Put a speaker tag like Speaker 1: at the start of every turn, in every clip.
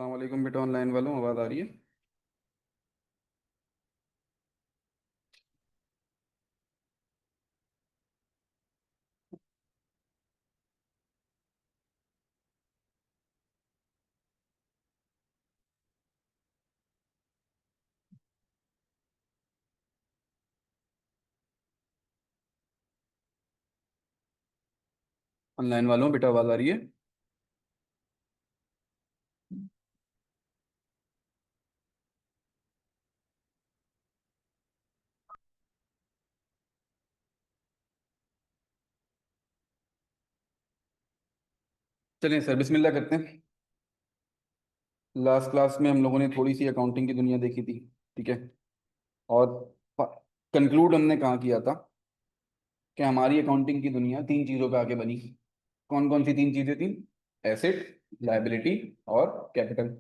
Speaker 1: अस्सलाम वालेकुम बेटा, ऑनलाइन वालों, आवाज़ आ रही है? ऑनलाइन वालों बेटा, आवाज़ आ रही है? चलिए सर, बिस्मिल्लाह करते हैं। लास्ट क्लास में हम लोगों ने थोड़ी सी अकाउंटिंग की दुनिया देखी थी। ठीक है। और कंक्लूड हमने कहाँ किया था कि हमारी अकाउंटिंग की दुनिया तीन चीज़ों पे आके बनी। कौन कौन सी तीन चीज़ें थी? एसेट, लायबिलिटी और कैपिटल।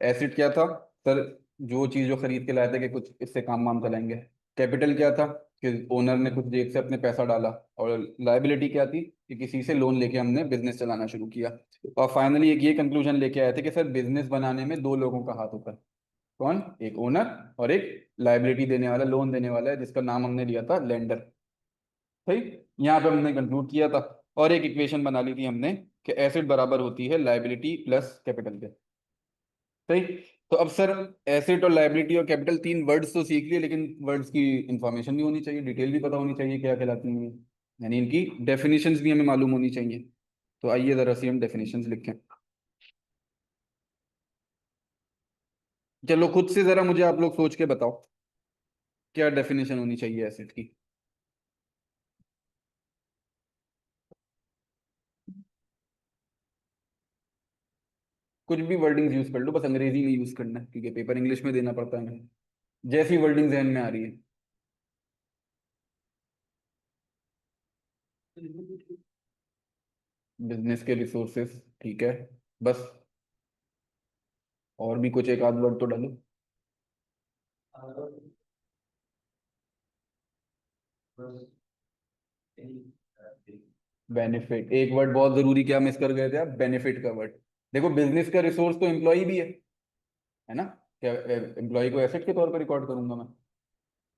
Speaker 1: एसेट क्या था? सर, जो चीज़ जो खरीद के लाए थे कि कुछ इससे काम वाम चलाएंगे। कैपिटल क्या था? कि ओनर ने कुछ जेब से अपने पैसा डाला। और लायबिलिटी क्या थी? कि किसी से लोन लेके हमने बिजनेस चलाना शुरू किया। और फाइनली एक ये कंक्लूजन लेके आए थे कि सर, बिजनेस बनाने में दो लोगों का हाथ होता है। कौन? एक ओनर और एक लायबिलिटी देने वाला, लोन देने वाला है, जिसका नाम हमने लिया था लेंडर। सही। यहाँ पे हमने कंक्लूड किया था। और एक इक्वेशन बना ली थी हमने कि एसेट बराबर होती है लायबिलिटी प्लस कैपिटल के। सही। तो अब सर, एसेट और लायबिलिटी और कैपिटल तीन वर्ड्स तो सीख लिए, लेकिन वर्ड्स की इंफॉर्मेशन भी होनी चाहिए, डिटेल भी पता होनी चाहिए क्या कहलाती हैं। यानी इनकी डेफिनेशंस भी हमें मालूम होनी चाहिए। तो आइए जरा सी हम डेफिनेशंस लिखें। चलो, खुद से जरा मुझे आप लोग सोच के बताओ, क्या डेफिनेशन होनी चाहिए एसेट की? कुछ भी वर्डिंग्स यूज कर लो, बस अंग्रेजी नहीं यूज करना है, क्योंकि पेपर इंग्लिश में देना पड़ता है हमें। जैसी वर्डिंग जहन में आ रही है। बिजनेस के रिसोर्सेस। ठीक है। बस? और भी कुछ एक आध वर्ड तो डालो। बेनिफिट, एक वर्ड बहुत जरूरी, क्या मिस कर गए थे आप? बेनिफिट का वर्ड। देखो, बिजनेस का रिसोर्स तो एम्प्लॉय भी है ना? क्या एम्प्लॉय को एसेट के तौर पर रिकॉर्ड करूंगा मैं?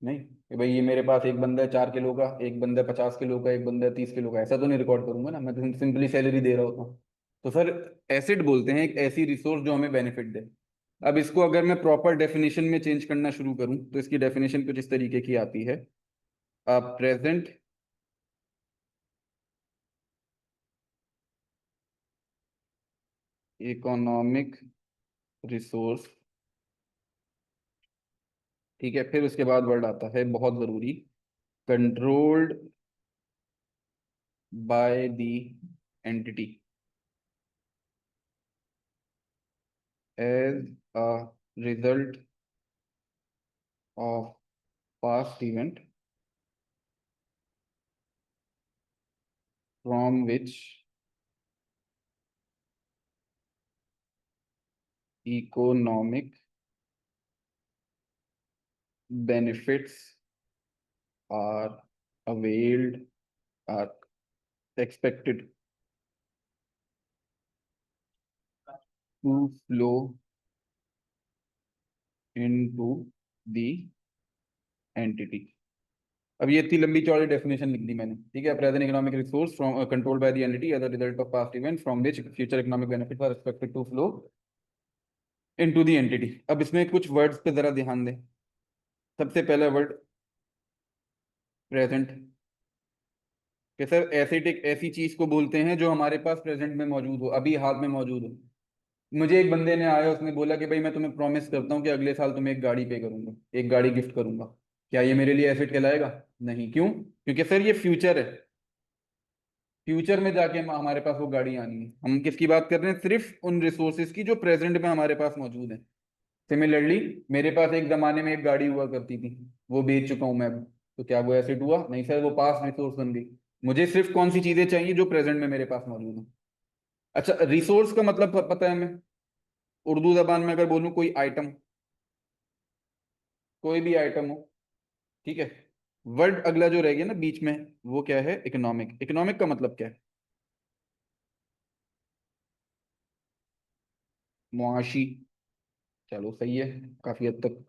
Speaker 1: नहीं कि भाई ये मेरे पास एक बंदा है 4 किलो का, एक बंदा है 50 किलो का, एक बंदा है 30 किलो का, ऐसा तो नहीं रिकॉर्ड करूंगा ना, मैं तो सिंपली सैलरी दे रहा होता हूँ। तो सर, एसेट बोलते हैं एक ऐसी रिसोर्स जो हमें बेनिफिट दे। अब इसको अगर मैं प्रॉपर डेफिनेशन में चेंज करना शुरू करूं तो इसकी डेफिनेशन कुछ इस तरीके की आती है। Present economic resource. ठीक है, फिर उसके बाद वर्ड आता है बहुत जरूरी, controlled by the entity as a result of past event from which economic benefits are availed, are expected to flow into the entity. अब ये इतनी लंबी चौड़ी डेफिनेशन लिख दी मैंने। ठीक है। Present economic resource from controlled by the entity as a result of past event from which future economic benefit are expected to flow into the entity. अब इसमें कुछ वर्ड्स पे जरा ध्यान दें। सबसे पहला वर्ड प्रेजेंट। कि सर, एसेट एक ऐसी चीज को बोलते हैं जो हमारे पास प्रेजेंट में मौजूद हो, अभी हाल में मौजूद हो। मुझे एक बंदे ने आया, उसने बोला कि भाई मैं तुम्हें प्रॉमिस करता हूँ कि अगले साल तुम्हें एक गाड़ी पे करूंगा, एक गाड़ी गिफ्ट करूंगा। क्या ये मेरे लिए एसेट कहलाएगा? नहीं। क्यों? क्योंकि सर ये फ्यूचर है। फ्यूचर में जाके हमारे पास वो गाड़ी आनी है। हम किसकी बात कर रहे हैं? सिर्फ उन रिसोर्सेज की जो प्रेजेंट में हमारे पास मौजूद है। सिमिलरली, मेरे पास एक जमाने में एक गाड़ी हुआ करती थी, वो बेच चुका हूं मैं अब। तो क्या वो एसेट हुआ? नहीं सर, वो पास रिसोर्स बन गई। मुझे सिर्फ कौन सी चीजें चाहिए? जो प्रेजेंट में मेरे पास मौजूद है। अच्छा, रिसोर्स का मतलब पता है हमें? उर्दू जबान में अगर बोलूं, कोई आइटम, कोई भी आइटम हो। ठीक है। वर्ड अगला जो रह गया ना बीच में, वो क्या है? इकोनॉमिक। इकोनॉमिक का मतलब क्या है? मुआशी। चलो सही है, काफी हद तक।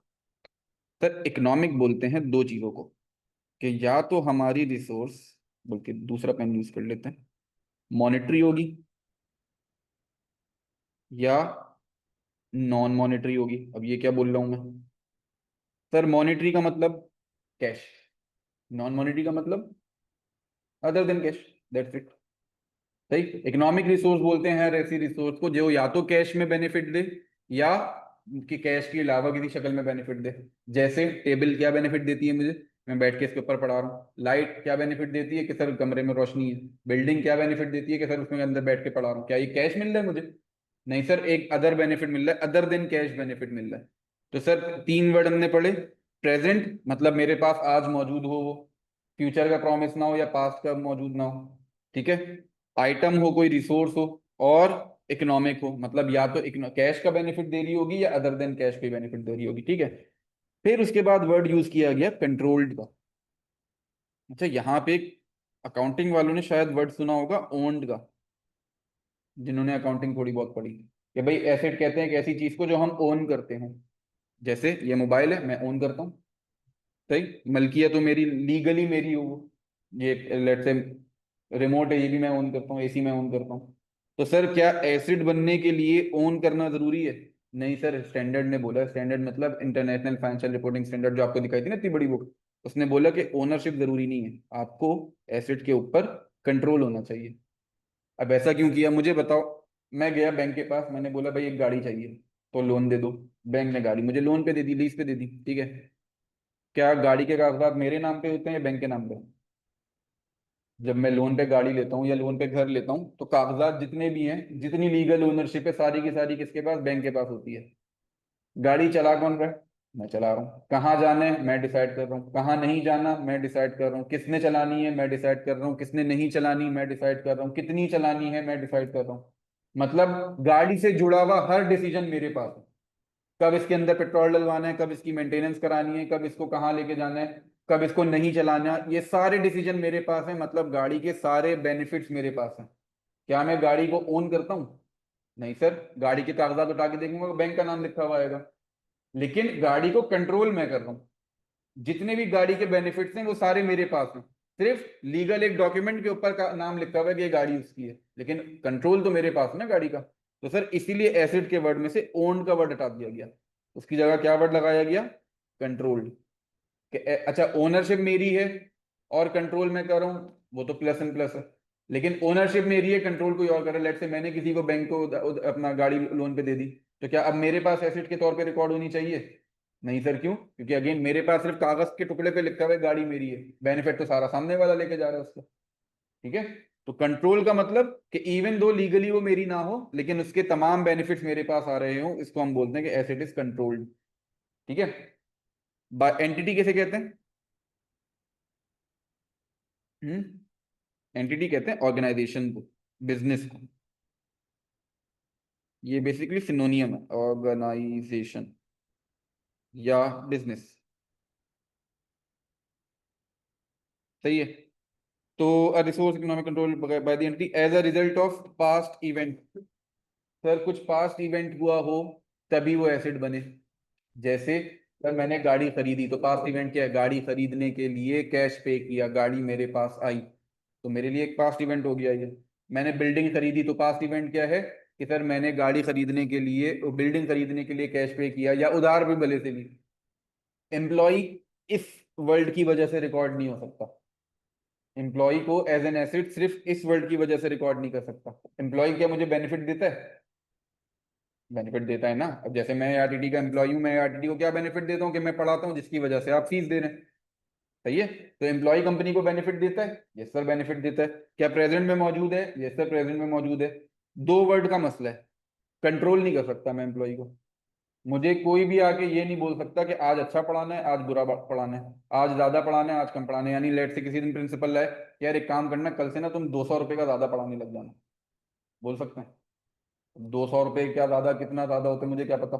Speaker 1: सर इकोनॉमिक बोलते हैं दो चीजों को, कि या तो हमारी रिसोर्स, बल्कि दूसरा पेन यूज कर लेते हैं, मॉनेटरी होगी या नॉन मॉनेटरी होगी। अब ये क्या बोल रहा हूं मैं? सर मॉनेटरी का मतलब कैश, नॉन मॉनेटरी का मतलब other than cash, that's it. सही। इकोनॉमिक रिसोर्स बोलते हैं हर ऐसी रिसोर्स को जो या तो कैश में बेनिफिट दे, या कि कैश के अलावा किसी शक्ल में बेनिफिट दे। जैसे टेबल क्या बेनिफिट देती है मुझे, मैं बैठ के इसके ऊपर पढ़ा रहा हूँ। लाइट क्या बेनिफिट देती है, कि सर कमरे में रोशनी है। बिल्डिंग क्या बेनिफिट देती है, कि सर उसमें अंदर बैठ के पढ़ा रहा हूँ। क्या ये कैश मिल रहा है मुझे? नहीं सर, एक अदर बेनिफिट मिल रहा है, अदर देन कैश बेनिफिट मिल रहा है। तो सर तीन वर्ड हमने पढ़े। प्रेजेंट मतलब मेरे पास आज मौजूद हो वो, फ्यूचर का प्रॉमिस ना हो या पास्ट का मौजूद ना हो। ठीक है। आइटम हो, कोई रिसोर्स हो, और इकोनॉमिक हो, मतलब या तो कैश का बेनिफिट दे रही होगी या अदर देन कैश कोई बेनिफिट दे रही होगी। ठीक है। फिर उसके बाद वर्ड यूज किया गया कंट्रोल्ड का। अच्छा, यहाँ पे अकाउंटिंग वालों ने शायद वर्ड सुना होगा ओन्ड का, जिन्होंने अकाउंटिंग थोड़ी बहुत पढ़ी, कि भाई एसेट कहते हैं एक ऐसी चीज को जो हम ओन करते हैं। जैसे ये मोबाइल है, मैं ओन करता हूँ। सही। मलकियत तो मेरी, लीगली मेरी हो वो। ये लेट से रिमोट है, ये भी मैं ओन करता हूँ, एसी मैं ओन करता हूँ। तो सर क्या एसिड बनने के लिए ओन करना जरूरी है? नहीं सर, स्टैंडर्ड ने बोला, स्टैंडर्ड मतलब इंटरनेशनल फाइनेंशियल रिपोर्टिंग स्टैंडर्ड, जो आपको दिखाई थी ना इतनी बड़ी बुक, उसने बोला कि ओनरशिप जरूरी नहीं है, आपको एसिड के ऊपर कंट्रोल होना चाहिए। अब ऐसा क्यों किया मुझे बताओ। मैं गया बैंक के पास, मैंने बोला भाई एक गाड़ी चाहिए, तो लोन दे दो। बैंक ने गाड़ी मुझे लोन पे दे दी, लीज पे दे दी। ठीक है। क्या गाड़ी के कागजात मेरे नाम पे होते हैं या बैंक के नाम पे? जब मैं लोन पे गाड़ी लेता हूँ या लोन पे घर लेता हूँ, तो कागजात जितने भी हैं, जितनी लीगल ओनरशिप है, सारी की सारी किसके पास? बैंक के पास होती है। गाड़ी चला कौन रहा है? मैं चला रहा हूँ। कहाँ जाना है मैं डिसाइड कर रहा हूँ, कहाँ नहीं जाना मैं डिसाइड कर रहा हूँ, किसने चलानी है मैं डिसाइड कर रहा हूँ, किसने नहीं चलानी मैं डिसाइड कर रहा हूँ, कितनी चलानी है मैं डिसाइड कर रहा हूँ। मतलब गाड़ी से जुड़ा हुआ हर डिसीजन मेरे पास है। कब इसके अंदर पेट्रोल डलवाना है, कब इसकी मेंटेनेंस करानी है, कब इसको कहाँ लेके जाना है, कब इसको नहीं चलाना, ये सारे डिसीजन मेरे पास है। मतलब गाड़ी के सारे बेनिफिट्स मेरे पास हैं। क्या मैं गाड़ी को ओन करता हूँ? नहीं सर, गाड़ी के कागजात उठा के देखूंगा, बैंक का नाम लिखा हुआ आएगा। लेकिन गाड़ी को कंट्रोल मैं कर रहा हूँ। जितने भी गाड़ी के बेनिफिट्स हैं वो सारे मेरे पास हैं। सिर्फ लीगल एक डॉक्यूमेंट के ऊपर का नाम लिखा हुआ है कि ये गाड़ी उसकी है, लेकिन कंट्रोल तो मेरे पास है ना गाड़ी का। तो सर इसीलिए एसिड के वर्ड में से ओन्ड का वर्ड हटा दिया गया, उसकी जगह क्या वर्ड लगाया गया? कंट्रोल्ड। अच्छा, ओनरशिप मेरी है और कंट्रोल मैं कर रहा हूँ, वो तो प्लस एंड प्लस है। लेकिन ओनरशिप मेरी है, कंट्रोल कोई और कर रहा है। लेट से मैंने किसी को, बैंक को अपना गाड़ी लोन पे दे दी, तो क्या अब मेरे पास एसेट के तौर पे रिकॉर्ड होनी चाहिए? नहीं सर, क्यों? क्योंकि अगेन मेरे पास सिर्फ कागज के टुकड़े पे लिखा हुआ है गाड़ी मेरी है, बेनिफिट तो सारा सामने वाला लेके जा रहा है उसका। ठीक है। तो कंट्रोल का मतलब कि इवन दो लीगली वो मेरी ना हो, लेकिन उसके तमाम बेनिफिट्स मेरे पास आ रहे हो, इसको हम बोलते हैं कि एसेट इज कंट्रोल्ड। ठीक है। एंटिटी किसे कहते हैं? एंटिटी कहते हैं ऑर्गेनाइजेशन को, बिजनेस को। ये बेसिकली सिनोनियम है, ऑर्गेनाइजेशन या बिजनेस। सही है। तो resource economic control by the entity as a result of past event. Sir कुछ पास्ट इवेंट हुआ हो तभी वो एसिड बने। जैसे सर मैंने गाड़ी खरीदी, तो पास्ट इवेंट क्या है? गाड़ी खरीदने के लिए कैश पे किया, गाड़ी मेरे पास आई, तो मेरे लिए एक पास्ट इवेंट हो गया ये। मैंने बिल्डिंग खरीदी, तो पास्ट इवेंट क्या है? कि सर मैंने गाड़ी खरीदने के लिए, बिल्डिंग खरीदने के लिए कैश पे किया, या उधार भी भले से ली। एम्प्लॉय इस वर्ल्ड की वजह से रिकॉर्ड नहीं हो सकता। एम्प्लॉय को एज एन एसेट सिर्फ इस वर्ल्ड की वजह से रिकॉर्ड नहीं कर सकता। एम्प्लॉय क्या मुझे बेनिफिट देता है? बेनिफिट देता है ना। अब जैसे मैं आरटीटी का एम्प्लॉय हूँ, मैं आरटीटी को क्या बेनिफिट देता हूँ? कि मैं पढ़ाता हूँ, जिसकी वजह से आप फीस दे रहे हैं। सही है। तो एम्प्लॉय कंपनी को बेनिफिट देता है? यस सर, बेनिफिट देता है। क्या प्रेजेंट में मौजूद है? यस सर, प्रेजेंट में मौजूद है। दो वर्ड का मसला है, कंट्रोल नहीं कर सकता मैं एम्प्लॉय को। मुझे कोई भी आके ये नहीं बोल सकता कि आज अच्छा पढ़ाना है, आज बुरा पढ़ाना है, आज ज्यादा पढ़ाना है, आज कम पढ़ाना है। यानी लेट से किसी दिन प्रिंसिपल है, यार एक काम करना, कल से ना तुम 200 रुपये का ज्यादा पढ़ाने लग जाना, बोल सकते हैं? 200 रुपये क्या ज्यादा कितना ज्यादा होते हैं मुझे क्या पता।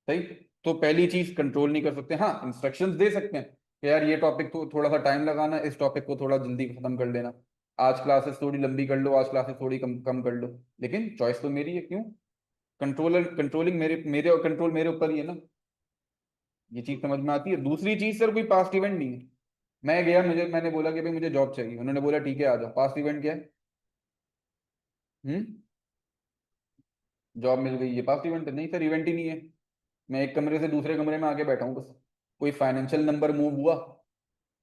Speaker 1: सही। तो पहली चीज कंट्रोल नहीं कर सकते। हाँ, इंस्ट्रक्शंस दे सकते हैं कि यार ये टॉपिक तो थोड़ा सा टाइम लगाना, इस टॉपिक को थोड़ा जल्दी खत्म कर लेना, आज क्लासेस थोड़ी लंबी कर लो, आज क्लासेस थोड़ी कम कम कर लो। लेकिन चॉइस तो मेरी है, क्यों? कंट्रोलिंग मेरे मेरे और कंट्रोल मेरे ऊपर ही है ना। ये चीज समझ में आती है। दूसरी चीज सर कोई पास्ट इवेंट नहीं है। मैं गया, मैंने बोला कि भाई मुझे जॉब चाहिए, उन्होंने बोला ठीक है आ जाओ, पास्ट इवेंट क्या है? हम्म। जॉब मिल गई, ये पास्ट इवेंट है? नहीं सर, इवेंट ही नहीं है। मैं एक कमरे से दूसरे कमरे में आके बैठा हूँ बस। कोई फाइनेंशियल नंबर मूव हुआ,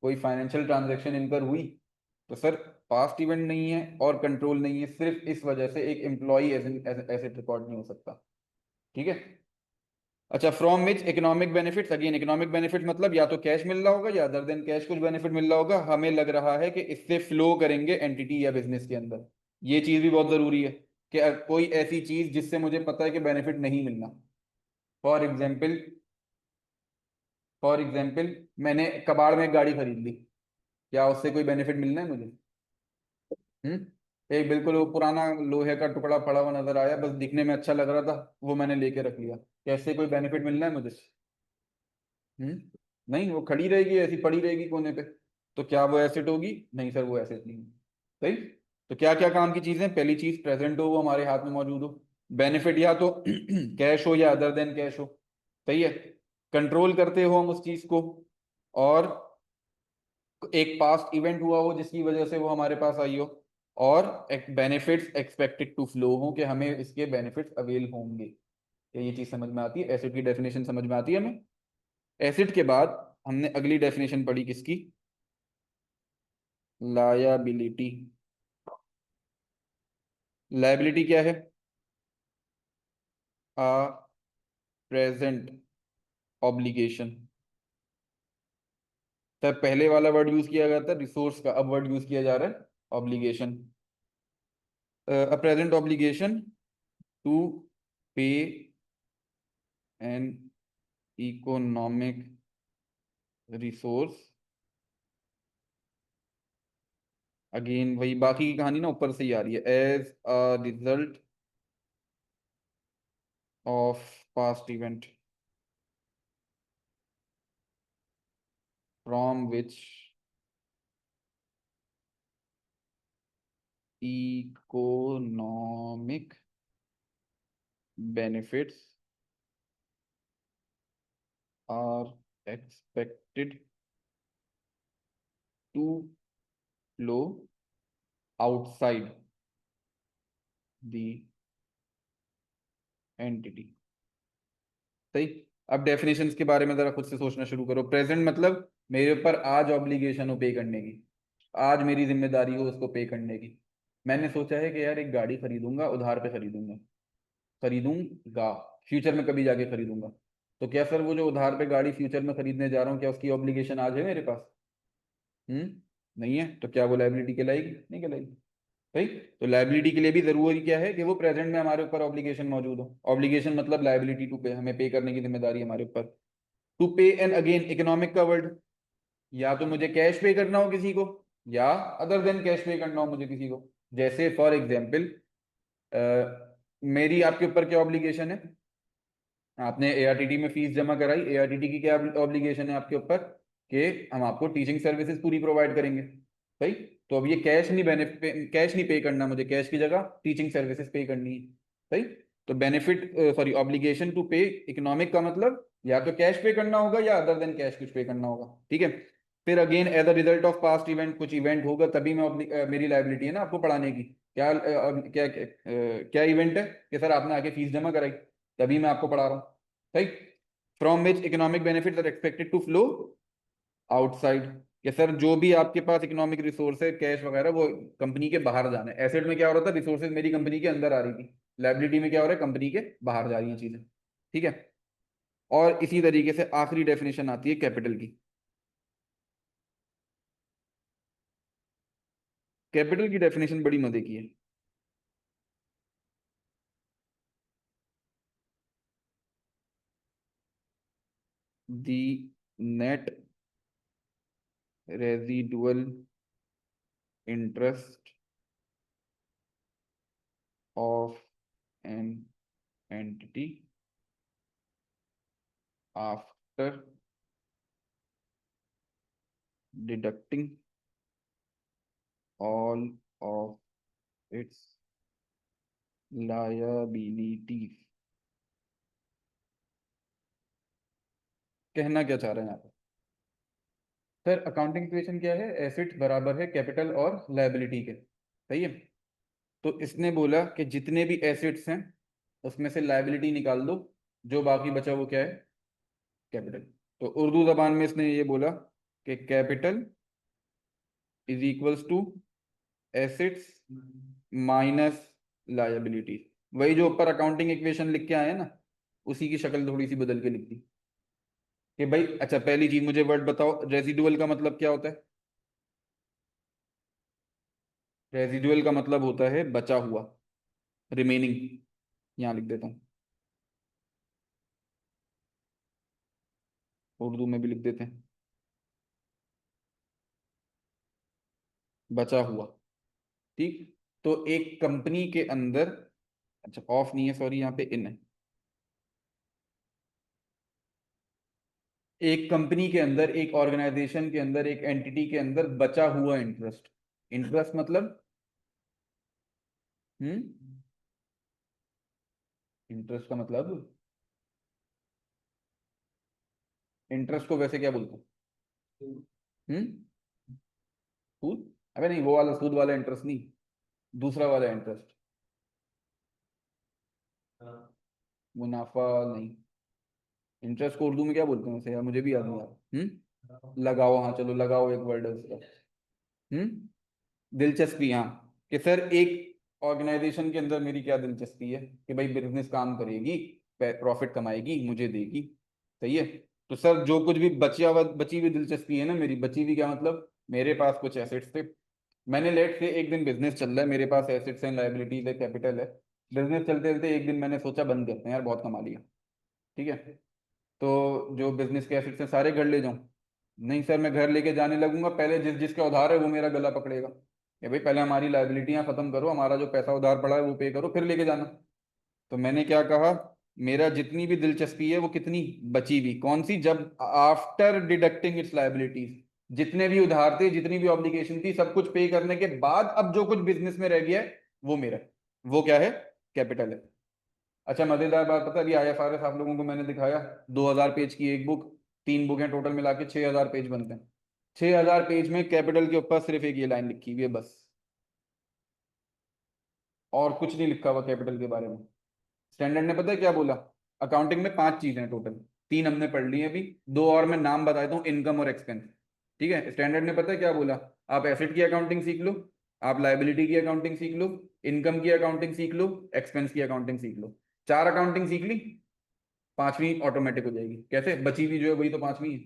Speaker 1: कोई फाइनेंशियल ट्रांजैक्शन इनकर हुई, तो सर पास्ट इवेंट नहीं है और कंट्रोल नहीं है। सिर्फ इस वजह से एक एम्प्लॉय एसेट रिकॉर्ड नहीं हो सकता। ठीक है। अच्छा, from which economic benefits, again economic benefit मतलब या तो कैश मिल रहा होगा या अदर देन कैश कुछ बेनिफिट मिल रहा होगा। हमें लग रहा है कि इससे फ्लो करेंगे एंटिटी या बिजनेस के अंदर। ये चीज भी बहुत जरूरी है कि कोई ऐसी चीज जिससे मुझे पता है कि बेनिफिट नहीं मिलना। फॉर एग्जाम्पल, मैंने कबाड़ में एक गाड़ी खरीद ली, क्या उससे कोई बेनिफिट मिलना है मुझे? एक बिल्कुल वो पुराना लोहे का टुकड़ा पड़ा हुआ नजर आया, बस दिखने में अच्छा लग रहा था, वो मैंने लेके रख लिया, कैसे कोई बेनिफिट मिलना है मुझे? हम्म। नहीं, वो खड़ी रहेगी, ऐसी पड़ी रहेगी कोने पे। तो क्या वो एसेट होगी? नहीं सर, वो एसेट नहीं है। सही। तो क्या क्या काम की चीजें? पहली चीज प्रेजेंट हो, वो हमारे हाथ में मौजूद हो। बेनिफिट या तो कैश हो या अदर देन कैश हो। सही है। कंट्रोल करते हो हम उस चीज को। और एक पास्ट इवेंट हुआ हो जिसकी वजह से वो हमारे पास आई हो। और एक बेनिफिट्स एक्सपेक्टेड टू फ्लो हो, कि हमें इसके बेनिफिट्स अवेल होंगे। क्या ये चीज समझ में आती है? एसेट की डेफिनेशन समझ में आती है हमें? एसेट के बाद हमने अगली डेफिनेशन पढ़ी किसकी? लायबिलिटी। लायबिलिटी क्या है? आ प्रेजेंट ऑब्लिगेशन। तब पहले वाला वर्ड यूज किया गया था रिसोर्स का, अब वर्ड यूज किया जा रहा है obligation. A present obligation to pay an economic resource. Again वही बाकी की कहानी ना ऊपर से ही आ रही है। As a result of past event from which economic benefits are expected to flow outside the entity। सही। अब डेफिनेशंस के बारे में जरा खुद से सोचना शुरू करो। प्रेजेंट मतलब मेरे ऊपर आज ऑब्लिगेशन हो पे करने की, आज मेरी जिम्मेदारी हो उसको पे करने की। मैंने सोचा है कि यार एक गाड़ी खरीदूंगा, उधार पे खरीदूंगा, खरीदूंगा, फ्यूचर में कभी जाके खरीदूंगा। तो क्या सर वो जो उधार पे गाड़ी फ्यूचर में खरीदने जा रहा हूँ, क्या उसकी ऑब्लिगेशन आज है मेरे पास? नहीं है, तो क्या वो लाइबिलिटी कहलाएगी? नहीं कहलाएगी। भाई, तो लाइबिलिटी के लिए भी जरूरी क्या है कि वो प्रेजेंट में हमारे ऊपर ऑब्लिगेशन मौजूद हो। ऑब्लिगेशन मतलब लाइबिलिटी टू पे, हमें पे करने की जिम्मेदारी है हमारे ऊपर। टू पे, एंड अगेन इकोनॉमिक का वर्ड, या तो मुझे कैश पे करना हो किसी को, या अदर देन कैश पे करना हो मुझे किसी को। जैसे फॉर एग्जाम्पल, मेरी आपके ऊपर क्या ऑब्लिगेशन है? आपने एआरटीटी में फीस जमा कराई, एआरटीटी की क्या ऑब्लिगेशन है आपके ऊपर? कि हम आपको टीचिंग सर्विसेज पूरी प्रोवाइड करेंगे। सही। तो अब ये कैश नहीं, बेनिफिट कैश नहीं पे करना मुझे, कैश की जगह टीचिंग सर्विसेज पे करनी है। सही। तो बेनिफिट, सॉरी, ऑब्लिगेशन टू पे, इकोनॉमिक का मतलब या तो कैश पे करना होगा या अदर देन कैश कुछ पे करना होगा। ठीक है। फिर again as a result of past event, कुछ इवेंट होगा तभी मैं मेरी लाइबिलिटी है ना आपको पढ़ाने की। क्या क्या क्या इवेंट है कि सर आपने आके फीस जमा कराई, तभी मैं आपको पढ़ा रहा हूँ। सही। From which economic benefits are expected to flow outside, कि सर जो भी आपके पास इकोनॉमिक रिसोर्स है, कैश वगैरह, वो कंपनी के बाहर जाना है। एसेट में क्या हो रहा था, रिसोर्सेज मेरी कंपनी के अंदर आ रही थी। लाइबिलिटी में क्या हो रहा है, कंपनी के बाहर जा रही हैं चीजें। ठीक है। और इसी तरीके से आखिरी डेफिनेशन आती है कैपिटल की। कैपिटल की डेफिनेशन बड़ी मजे की है। The net residual interest of an entity after deducting all of its liabilities कहना क्या चाह रहे हैं यहाँ पे? सर अकाउंटिंग इक्वेशन क्या है, एसेट बराबर है कैपिटल और लायबिलिटी के, सही है। तो इसने बोला कि जितने भी एसेट्स हैं उसमें से लायबिलिटी निकाल दो, जो बाकी बचा वो क्या है, कैपिटल। तो उर्दू जबान में इसने ये बोला कि capital is equals to assets minus liability. वही जो ऊपर अकाउंटिंग इक्वेशन लिख के आए हैं ना, उसी की शक्ल थोड़ी सी बदल के लिख दी कि भाई, अच्छा पहली चीज मुझे वर्ड बताओ, रेजिडुअल का मतलब क्या होता है? रेजिडुअल का मतलब होता है बचा हुआ, रिमेनिंग। यहाँ लिख देता हूँ, उर्दू में भी लिख देते हैं, बचा हुआ। ठीक। तो एक कंपनी के अंदर, अच्छा ऑफ नहीं है सॉरी, यहाँ पे इन है। एक कंपनी के अंदर, एक ऑर्गेनाइजेशन के अंदर, एक एंटिटी के अंदर बचा हुआ इंटरेस्ट। इंटरेस्ट मतलब, हम्म, इंटरेस्ट का मतलब, इंटरेस्ट को वैसे क्या बोलते हैं? सूद? अबे नहीं, वो वाला सूद वाला इंटरेस्ट नहीं, दूसरा वाला इंटरेस्ट। मुनाफा नहीं। इंटरेस्ट को उर्दू में क्या बोलते हैं वैसे यार, मुझे भी याद नहीं आ रहा। लगाओ, हाँ चलो लगाओ, एक वर्ड है उसका। दिलचस्पी, हाँ। कि सर एक ऑर्गेनाइजेशन के अंदर मेरी क्या दिलचस्पी है कि भाई बिजनेस काम करेगी, प्रॉफिट कमाएगी, मुझे देगी, सही है। तो सर जो कुछ भी बचा हुआ, बची हुई दिलचस्पी है ना मेरी, बची हुई क्या मतलब, मेरे पास कुछ एसेट्स थे, मैंने लेट से एक दिन बिजनेस चल रहा है, मेरे पास एसेट्स हैं, लाइबिलिटीज है, कैपिटल है। बिजनेस चलते चलते एक दिन मैंने सोचा बंद करते हैं यार, बहुत कमा लिया, ठीक है। तो जो बिजनेस के एसेट्स हैं सारे घर ले जाऊं? नहीं सर, मैं घर लेके जाने लगूंगा, पहले जिस जिसका उधार है वो मेरा गला पकड़ेगा कि भाई पहले हमारी लाइबिलिटियां खत्म करो, हमारा जो पैसा उधार पड़ा है वो पे करो, फिर लेके जाना। तो मैंने क्या कहा, मेरा जितनी भी दिलचस्पी है वो कितनी बची हुई, कौन सी, जब आफ्टर डिडक्टिंग इट्स लाइबिलिटीज, जितने भी उधार थे, जितनी भी ऑब्लिगेशन थी, सब कुछ पे करने के बाद अब जो कुछ बिजनेस में रह गया है वो मेरा है। वो क्या है, कैपिटल है। अच्छा मजेदार बात पता है, अभी आईएफआरएस आप लोगों को मैंने दिखाया, 2000 पेज की एक बुक, 3 बुकें टोटल मिला के 6000 पेज बनते हैं। 6000 पेज में कैपिटल के ऊपर सिर्फ एक ये लाइन लिखी हुई है बस, और कुछ नहीं लिखा हुआ कैपिटल के बारे में। स्टैंडर्ड ने पता है क्या बोला, अकाउंटिंग में 5 चीजें टोटल, 3 हमने पढ़ ली है अभी, 2 और मैं नाम बता देता हूँ, इनकम और एक्सपेंस। ठीक है, स्टैंडर्ड ने पता है क्या बोला, आप एसेट की अकाउंटिंग सीख लो, आप लाइबिलिटी की अकाउंटिंग सीख लो, इनकम की अकाउंटिंग सीख लो, एक्सपेंस की अकाउंटिंग सीख लो। 4 अकाउंटिंग सीख ली, 5वीं ऑटोमेटिक हो जाएगी। कैसे, बची हुई जो है वही तो 5वीं है,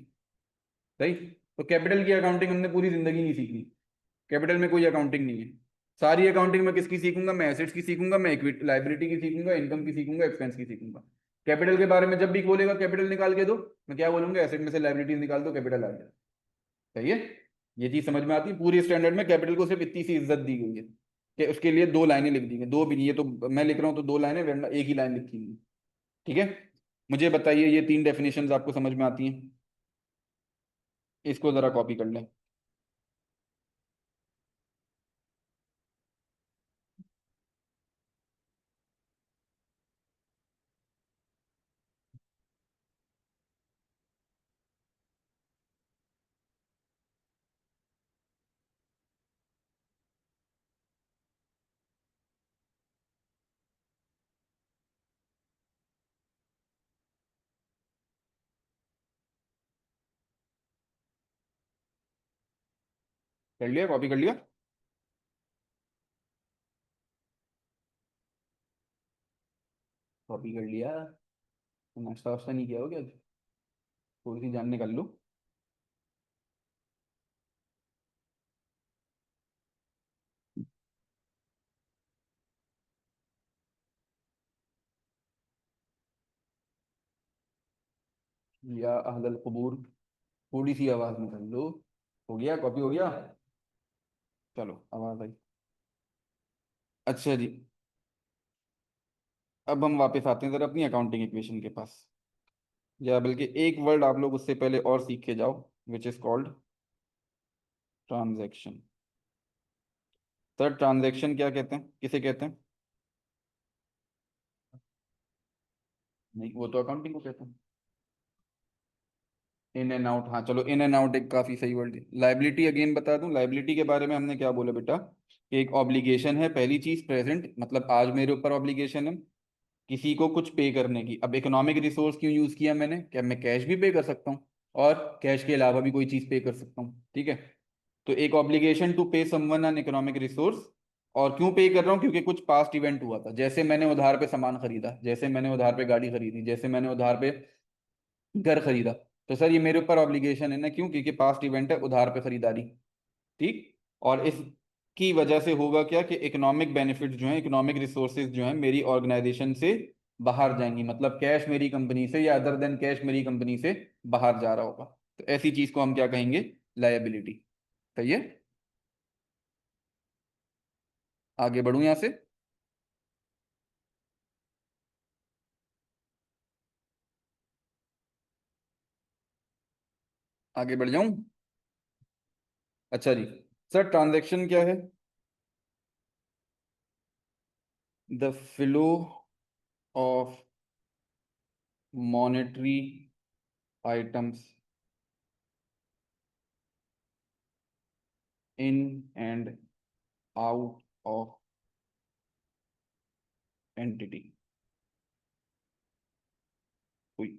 Speaker 1: सही। तो कैपिटल की अकाउंटिंग हमने पूरी जिंदगी नहीं सीखी, कैपिटल में कोई अकाउंटिंग नहीं है। सारी अकाउंटिंग में किसकी सीखूंगा, मैं एसेट्स की सीखूंगा, मैं इक्विटी लाइबिलिटी की सीखूंगा, इनकम की सीखूंगा, एक्सपेंस की सीखूंगा। कैपिटल के बारे में जब भी बोलेगा कैपिटल निकाल के दो, मैं क्या बोलूंगा, एसेट में से लाइबिलिटीज निकाल दो, कैपिटल आ गया। सही है, ये चीज समझ में आती है। पूरी स्टैंडर्ड में कैपिटल को सिर्फ इतनी सी इज्जत दी गई है कि उसके लिए 2 लाइनें लिख दी गई, दो भी नहीं, ये तो मैं लिख रहा हूँ तो 2 लाइनें, वरना एक ही लाइन लिखी हुई है। ठीक है। मुझे बताइए ये 3 डेफिनेशंस आपको समझ में आती हैं? इसको जरा कॉपी कर लें। कर लिया, कॉपी कर लिया? कॉपी कर लिया? तो नाश्ता वास्ता नहीं किया हो क्या? थोड़ी सी जान निकाल लो। या अहलल कुबूर, थोड़ी सी आवाज निकाल लो। हो गया, कॉपी हो गया? चलो आवाज आई। अच्छा जी, अब हम वापस आते हैं जरा अपनी अकाउंटिंग इक्वेशन के पास, या बल्कि एक वर्ड आप लोग उससे पहले और सीख के जाओ, which is called transaction. Sir transaction क्या कहते हैं, किसे कहते हैं? नहीं, वो तो अकाउंटिंग को कहते हैं। इन एंड आउट, हाँ चलो, इन एंड आउट एक काफी सही वर्ड है। लाइबिलिटी अगेन बता दूं, लाइबिलिटी के बारे में हमने क्या बोला बेटा, कि एक ऑब्लिगेशन है, पहली चीज प्रेजेंट, मतलब आज मेरे ऊपर ऑब्लिगेशन है किसी को कुछ पे करने की। अब इकोनॉमिक रिसोर्स क्यों यूज किया मैंने, क्या मैं कैश भी पे कर सकता हूँ और कैश के अलावा भी कोई चीज पे कर सकता हूँ, ठीक है। तो एक ऑब्लिगेशन टू पे समवन एन इकोनॉमिक रिसोर्स, और क्यों पे कर रहा हूँ, क्योंकि कुछ पास्ट इवेंट हुआ था, जैसे मैंने उधार पे सामान खरीदा, जैसे मैंने उधार पे गाड़ी खरीदी, जैसे मैंने उधार पे घर खरीदा। तो सर ये मेरे ऊपर ऑब्लिगेशन है ना, क्यों, क्योंकि पास्ट इवेंट है उधार पे खरीदारी, ठीक। और इसकी वजह से होगा क्या, कि इकोनॉमिक बेनिफिट जो है, इकोनॉमिक रिसोर्सेज जो है मेरी ऑर्गेनाइजेशन से बाहर जाएंगी, मतलब कैश मेरी कंपनी से या अदर देन कैश मेरी कंपनी से बाहर जा रहा होगा। तो ऐसी चीज को हम क्या कहेंगे, लायबिलिटी। सही है। आगे बढ़ूं यहां से, आगे बढ़ जाऊं। अच्छा जी, सर ट्रांजैक्शन क्या है, the flow of monetary items in and out of entity हुई।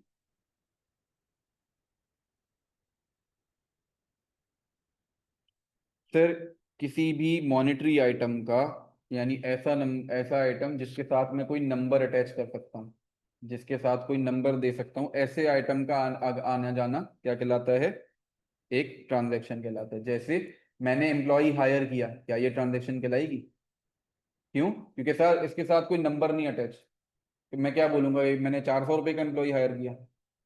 Speaker 1: सर किसी भी मॉनेटरी आइटम का, यानी ऐसा आइटम जिसके साथ मैं कोई नंबर अटैच कर सकता हूँ, जिसके साथ कोई नंबर दे सकता हूँ, ऐसे आइटम का आना जाना क्या कहलाता है, एक ट्रांजैक्शन कहलाता है। जैसे मैंने एम्प्लॉय हायर किया, क्या ये ट्रांजैक्शन कहलाएगी, क्यों, क्योंकि सर इसके साथ कोई नंबर नहीं अटैच। तो मैं क्या बोलूंगा, ये मैंने 400 रुपये का एम्प्लॉय हायर किया,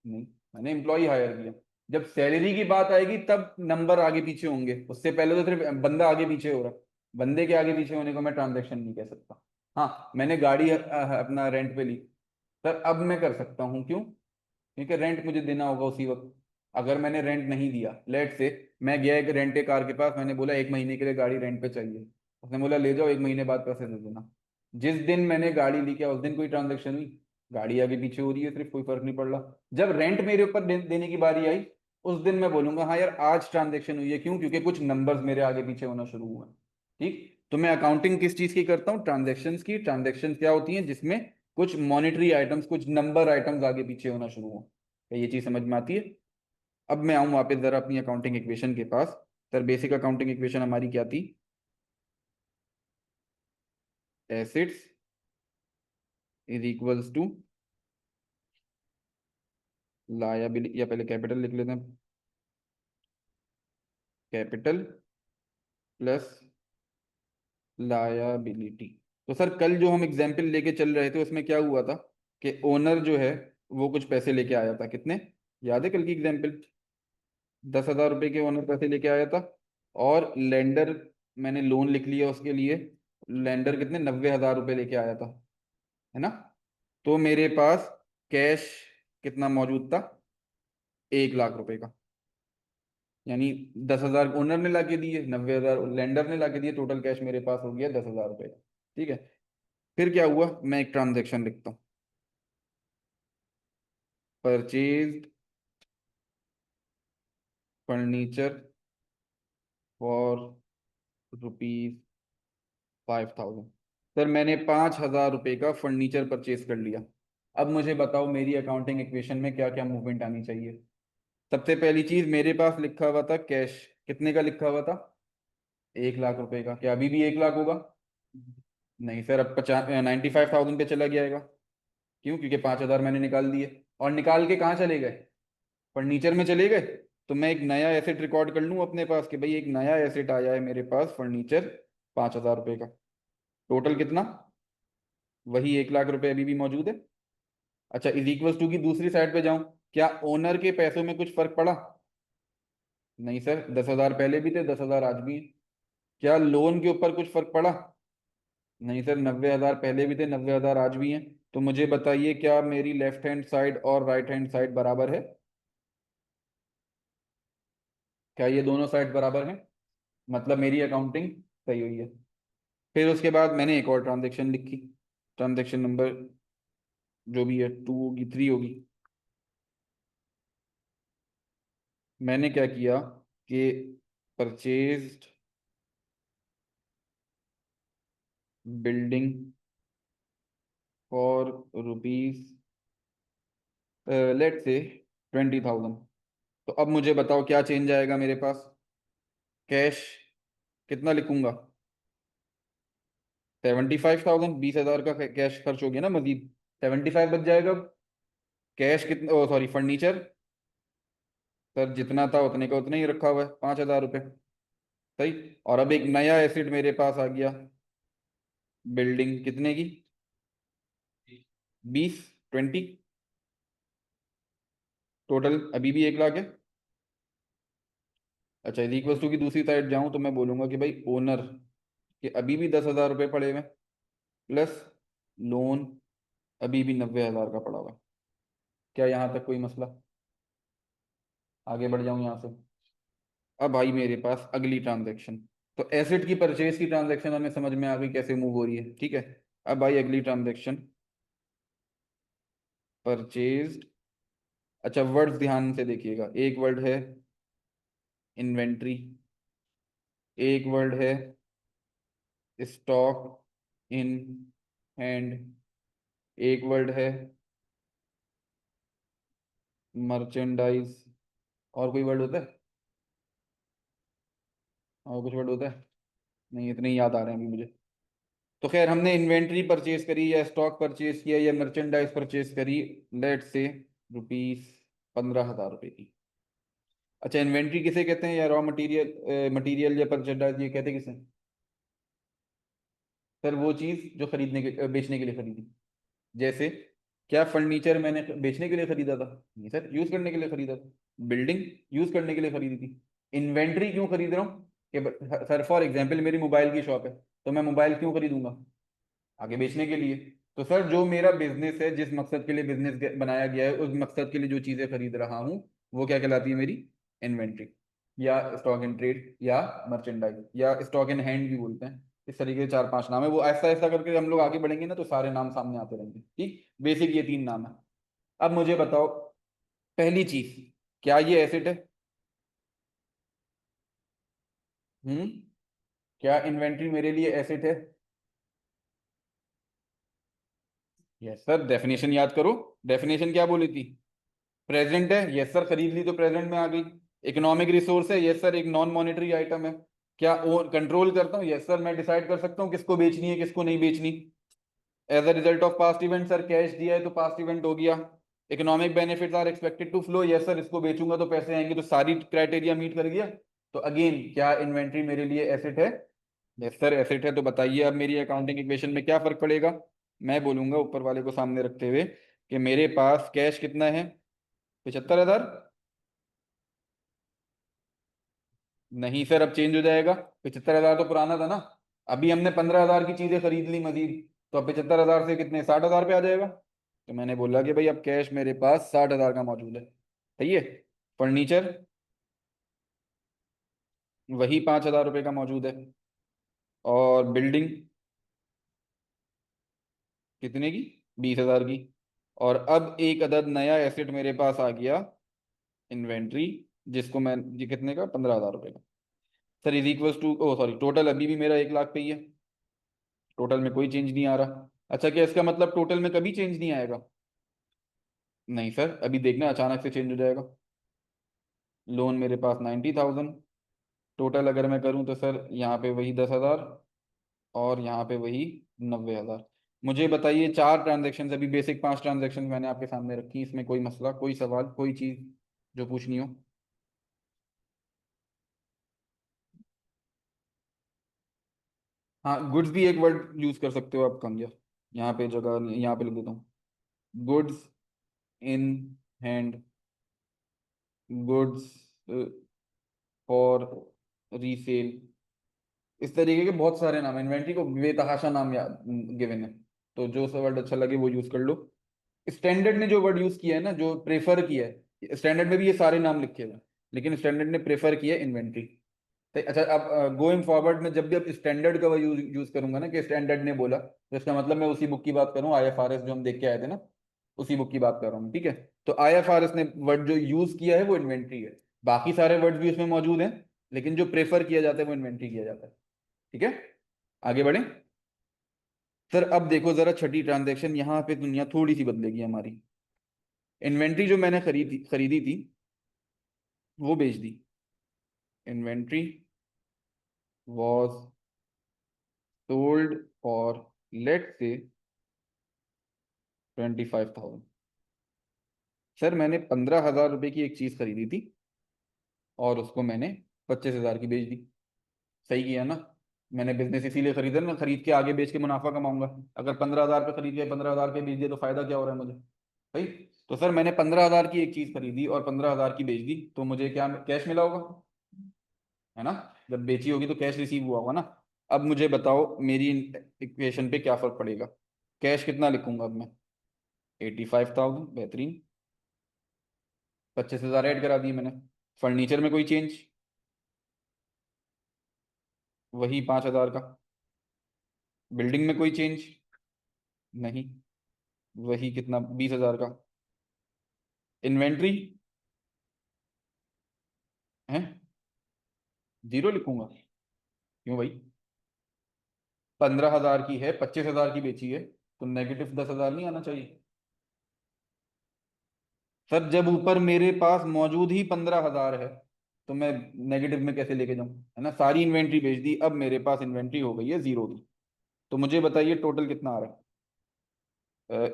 Speaker 1: नहीं, मैंने एम्प्लॉय हायर किया। जब सैलरी की बात आएगी तब नंबर आगे पीछे होंगे, उससे पहले तो सिर्फ बंदा आगे पीछे हो रहा। बंदे के आगे पीछे होने को मैं ट्रांजेक्शन नहीं कह सकता। हाँ मैंने गाड़ी अपना रेंट पे ली, सर अब मैं कर सकता हूँ, क्यों, क्योंकि रेंट मुझे देना होगा उसी वक्त। अगर मैंने रेंट नहीं दिया, लेट से मैं गया एक रेंटे कार के पास, मैंने बोला 1 महीने के लिए गाड़ी रेंट पे चाहिए, उसने बोला ले जाओ 1 महीने बाद पैसे दे देना। जिस दिन मैंने गाड़ी ली, क्या उस दिन कोई ट्रांजेक्शन हुई, गाड़ी आगे पीछे हो रही है सिर्फ, कोई फर्क नहीं पड़ रहा। जब रेंट मेरे ऊपर देने की बारी आई, उस दिन मैं बोलूंगा हाँ यार आज ट्रांजेक्शन हुई है, क्यों, क्योंकि कुछ नंबर्स मेरे आगे पीछे होना शुरू हुए हैं, ठीक। तो मैं अकाउंटिंग किस चीज की करता हूँ, ट्रांजेक्शन्स की। ट्रांजेक्शन क्या होती हैं, जिसमें कुछ मॉनेटरी आइटम्स, कुछ नंबर आइटम्स आगे पीछे होना शुरू हो। क्या ये चीज समझ में आती है। अब मैं आऊं वापस जरा अपनी अकाउंटिंग इक्वेशन के पास। सर बेसिक अकाउंटिंग इक्वेशन हमारी क्या थी, assets is equals to liability, या पहले कैपिटल लिख लेते हैं, कैपिटल प्लस लायबिलिटी। तो सर कल जो हम एग्जाम्पल लेके चल रहे थे उसमें क्या हुआ था, कि ओनर जो है वो कुछ पैसे लेके आया था, कितने, याद है कल की एग्जाम्पल, 10,000 रुपए के ओनर पैसे लेके आया था। और लेंडर, मैंने लोन लिख लिया उसके लिए, लेंडर कितने, 90,000 रुपये लेके आया था, है ना। तो मेरे पास कैश कितना मौजूद था, 1 लाख रुपए का। यानी 10,000 ओनर ने ला के दिए, 90,000 लेंडर ने ला के दिए, टोटल कैश मेरे पास हो गया 10,000 रुपये का, ठीक है। फिर क्या हुआ, मैं एक ट्रांजेक्शन लिखता हूँ, परचेज फर्नीचर फॉर ₹5,000। सर मैंने 5,000 रुपये का फर्नीचर परचेज कर लिया। अब मुझे बताओ मेरी अकाउंटिंग इक्वेशन में क्या क्या मूवमेंट आनी चाहिए। सबसे पहली चीज, मेरे पास लिखा हुआ था कैश, कितने का लिखा हुआ था, 1 लाख रुपए का। क्या अभी भी 1 लाख होगा, नहीं सर, अब 95,000 पे चला जाएगा। क्यों, क्योंकि 5,000 मैंने निकाल दिए, और निकाल के कहाँ चले गए, फर्नीचर में चले गए। तो मैं एक नया एसेट रिकॉर्ड कर लूँ अपने पास, कि भाई एक नया एसेट आया है मेरे पास, फर्नीचर, 5,000 रुपये का। टोटल कितना, वही 1 लाख रुपए अभी भी मौजूद है। अच्छा, इज इक्वल्स टू की दूसरी साइड पे जाऊं, क्या ओनर के पैसों में कुछ फर्क पड़ा, नहीं सर, 10,000 पहले भी थे, 10,000 आज भी हैं। क्या लोन के ऊपर कुछ फर्क पड़ा, नहीं सर, 90,000 पहले भी थे, 90,000 आज भी हैं। तो मुझे बताइए क्या मेरी लेफ्ट हैंड साइड और राइट हैंड साइड बराबर है, क्या ये दोनों साइड बराबर हैं, मतलब मेरी अकाउंटिंग सही हुई है। फिर उसके बाद मैंने एक और ट्रांजेक्शन लिखी, ट्रांजेक्शन नंबर जो भी है 2 होगी, 3 होगी। मैंने क्या किया कि purchased building for rupees late से 20,000। तो अब मुझे बताओ क्या चेंज आएगा मेरे पास। कैश कितना लिखूंगा? 75,000। 20,000 का कैश खर्च हो गया ना मजीद, 75 बच जाएगा अब। कैश कितना, ओ सॉरी, फर्नीचर सर जितना था उतने का उतना ही रखा हुआ है, 5,000 रुपये। सही। और अब एक नया एसिड मेरे पास आ गया, बिल्डिंग, कितने की? 20, 20। टोटल अभी भी 1 लाख है। अच्छा, इज इक्वल टू की दूसरी साइड जाऊं तो मैं बोलूंगा कि भाई ओनर के अभी भी 10,000 रुपये पड़े हुए, प्लस लोन अभी भी 90,000 का पड़ा हुआ है। क्या यहाँ तक कोई मसला? आगे बढ़ जाऊं यहाँ से। अब आई मेरे पास अगली ट्रांजैक्शन। तो एसेट की परचेज की ट्रांजैक्शन हमें समझ में आ गई कैसे मूव हो रही है, ठीक है। अब आई अगली ट्रांजैक्शन, परचेज्ड। अच्छा, वर्ड्स ध्यान से देखिएगा। एक वर्ड है इन्वेंट्री, एक वर्ड है स्टॉक इन हैंड, एक वर्ड है मर्चेंडाइज। और कोई वर्ड होता है? और कुछ वर्ड होता है? नहीं, इतने ही याद आ रहे हैं अभी मुझे। तो खैर, हमने इन्वेंट्री परचेज करी या स्टॉक परचेज किया या मर्चेंडाइज परचेज करी, लेट से रुपीज 15,000 रुपये की। अच्छा, इन्वेंट्री किसे कहते हैं, या रॉ मटेरियल, मटेरियल या मर्चेंडाइज, ये कहते किसे हैं? सर वो चीज जो खरीदने के बेचने के लिए खरीदी। जैसे, क्या फर्नीचर मैंने बेचने के लिए खरीदा था? नहीं सर, यूज करने के लिए खरीदा था। बिल्डिंग यूज करने के लिए खरीदी थी। इन्वेंट्री क्यों खरीद रहा हूँ कि सर फॉर एग्जांपल मेरी मोबाइल की शॉप है, तो मैं मोबाइल क्यों खरीदूंगा? आगे बेचने के लिए। तो सर जो मेरा बिजनेस है, जिस मकसद के लिए बिजनेस बनाया गया है, उस मकसद के लिए जो चीजें खरीद रहा हूँ, वो क्या कहलाती है मेरी? इन्वेंट्री, या स्टॉक इन ट्रेड, या मर्चेंडाइज, या स्टॉक इन हैंड भी बोलते हैं। इस तरीके के 4-5 नाम है, वो ऐसा ऐसा करके हम लोग आगे बढ़ेंगे ना तो सारे नाम सामने आते रहेंगे, ठीक। बेसिक ये 3 नाम है। अब मुझे बताओ, पहली चीज, क्या ये एसेट है? हम्म। क्या इन्वेंट्री मेरे लिए एसेट है? यस सर, डेफिनेशन याद करो। डेफिनेशन क्या बोली थी? प्रेजेंट है, यस सर, खरीद ली तो प्रेजेंट में आ गई। इकोनॉमिक रिसोर्स है, यस सर, एक नॉन मॉनेटरी आइटम है। क्या कंट्रोल करता हूँ? यस सर, मैं डिसाइड कर सकता हूँ किसको बेचनी है किसको नहीं बेचनी। As a result of past event, sir cash दिया है तो पास्ट इवेंट हो गया। Economic benefits are expected to flow, yes sir, इसको बेचूंगा तो पैसे आएंगे, तो सारी क्राइटेरिया मीट कर गया। तो अगेन, क्या इन्वेंट्री मेरे लिए एसेट है? यस सर, एसेट है। तो बताइए अब मेरी अकाउंटिंग इक्वेशन में क्या फर्क पड़ेगा। मैं बोलूंगा ऊपर वाले को सामने रखते हुए कि मेरे पास कैश कितना है? 75,000। नहीं सर, अब चेंज हो जाएगा। 75,000 तो पुराना था ना। अभी हमने 15,000 की चीजें खरीद ली मजीद, तो अब 75,000 से कितने, 60,000 पे आ जाएगा। तो मैंने बोला कि भाई अब कैश मेरे पास 60,000 का मौजूद है। सही है। फर्नीचर वही 5,000 रुपये का मौजूद है। और बिल्डिंग कितने की? 20,000 की। और अब एक अदद नया एसेट मेरे पास आ गया, इन्वेंट्री, जिसको मैं, ये कितने का? 15,000 रुपये का। Sir is equal to, oh sorry, total अभी भी मेरा 1 लाख पे ही है। टोटल में कोई चेंज नहीं आ रहा। अच्छा, क्या इसका मतलब टोटल में कभी चेंज नहीं आएगा? नहीं सर, अभी देखना अचानक से चेंज हो जाएगा। लोन मेरे पास 90,000। टोटल अगर मैं करूं तो सर यहाँ पे वही 10,000, और यहाँ पे वही 90,000। मुझे बताइए, 4 ट्रांजेक्शन, अभी बेसिक 5 ट्रांजेक्शन मैंने आपके सामने रखी, इसमें कोई मसला, कोई सवाल, कोई चीज जो पूछनी हो? हाँ, गुड्स भी एक वर्ड यूज कर सकते हो आप, कम या यहाँ पे जगह, यहाँ पे लिख देता हूँ। Goods in hand, goods for resale. इस तरीके के बहुत सारे नाम है, इन्वेंट्री को बेतहाशा नाम याद गिवन है। तो जो सा वर्ड अच्छा लगे वो यूज कर लो। स्टैंडर्ड ने जो वर्ड यूज किया है ना, जो प्रेफर किया है, स्टैंडर्ड में भी ये सारे नाम लिखे हुए हैं, लेकिन स्टैंडर्ड ने प्रेफर किया इन्वेंट्री। अच्छा, अब गोइंग फॉरवर्ड में जब भी अब स्टैंडर्ड का यूज यूज करूंगा ना, कि स्टैंडर्ड ने बोला, तो इसका मतलब मैं उसी बुक की बात करूँ, आईएफआरएस जो हम देख के आए थे ना, उसी बुक की बात कर रहा हूँ, ठीक है। तो आईएफआरएस ने वर्ड जो यूज किया है वो इन्वेंट्री है। बाकी सारे वर्ड्स भी उसमें मौजूद हैं, लेकिन जो प्रेफर किया जाता है वो इन्वेंट्री किया जाता है। ठीक है, आगे बढ़े। सर अब देखो जरा छठी ट्रांजैक्शन, यहाँ पे दुनिया थोड़ी सी बदलेगी हमारी। इन्वेंट्री जो मैंने खरीदी खरीदी थी वो बेच दी। Inventory was sold for, let say, 25,000। Sir मैंने 15,000 रुपए की एक चीज खरीदी थी और उसको मैंने 25,000 की बेच दी। सही किया ना? मैंने बिजनेस इसीलिए खरीदा ना, खरीद के आगे बेच के मुनाफा कमाऊंगा। अगर 15,000 पे खरीद के 15,000 के बेच दिए तो फायदा क्या हो रहा है मुझे? भाई, तो सर मैंने 15,000 की एक चीज खरीदी और 15,000 की बेच दी, तो मुझे क्या कैश मिला होगा? है ना? जब बेची होगी तो कैश रिसीव हुआ होगा ना। अब मुझे बताओ मेरी इक्वेशन पे क्या फर्क पड़ेगा? कैश कितना लिखूंगा अब मैं? 85,000, बेहतरीन। 25,000 ऐड करा दिए मैंने। फर्नीचर में कोई चेंज? वही 5,000 का। बिल्डिंग में कोई चेंज? नहीं, वही कितना, 20,000 का। इन्वेंट्री है, जीरो लिखूंगा? क्यों भाई? 15,000 की है, 25,000 की बेची है, तो नेगेटिव 10,000 नहीं आना चाहिए? सर जब ऊपर मेरे पास मौजूद ही 15,000 है तो मैं नेगेटिव में कैसे लेके जाऊं? है ना, सारी इन्वेंट्री बेच दी, अब मेरे पास इन्वेंट्री हो गई है जीरो की। तो मुझे बताइए टोटल कितना आ रहा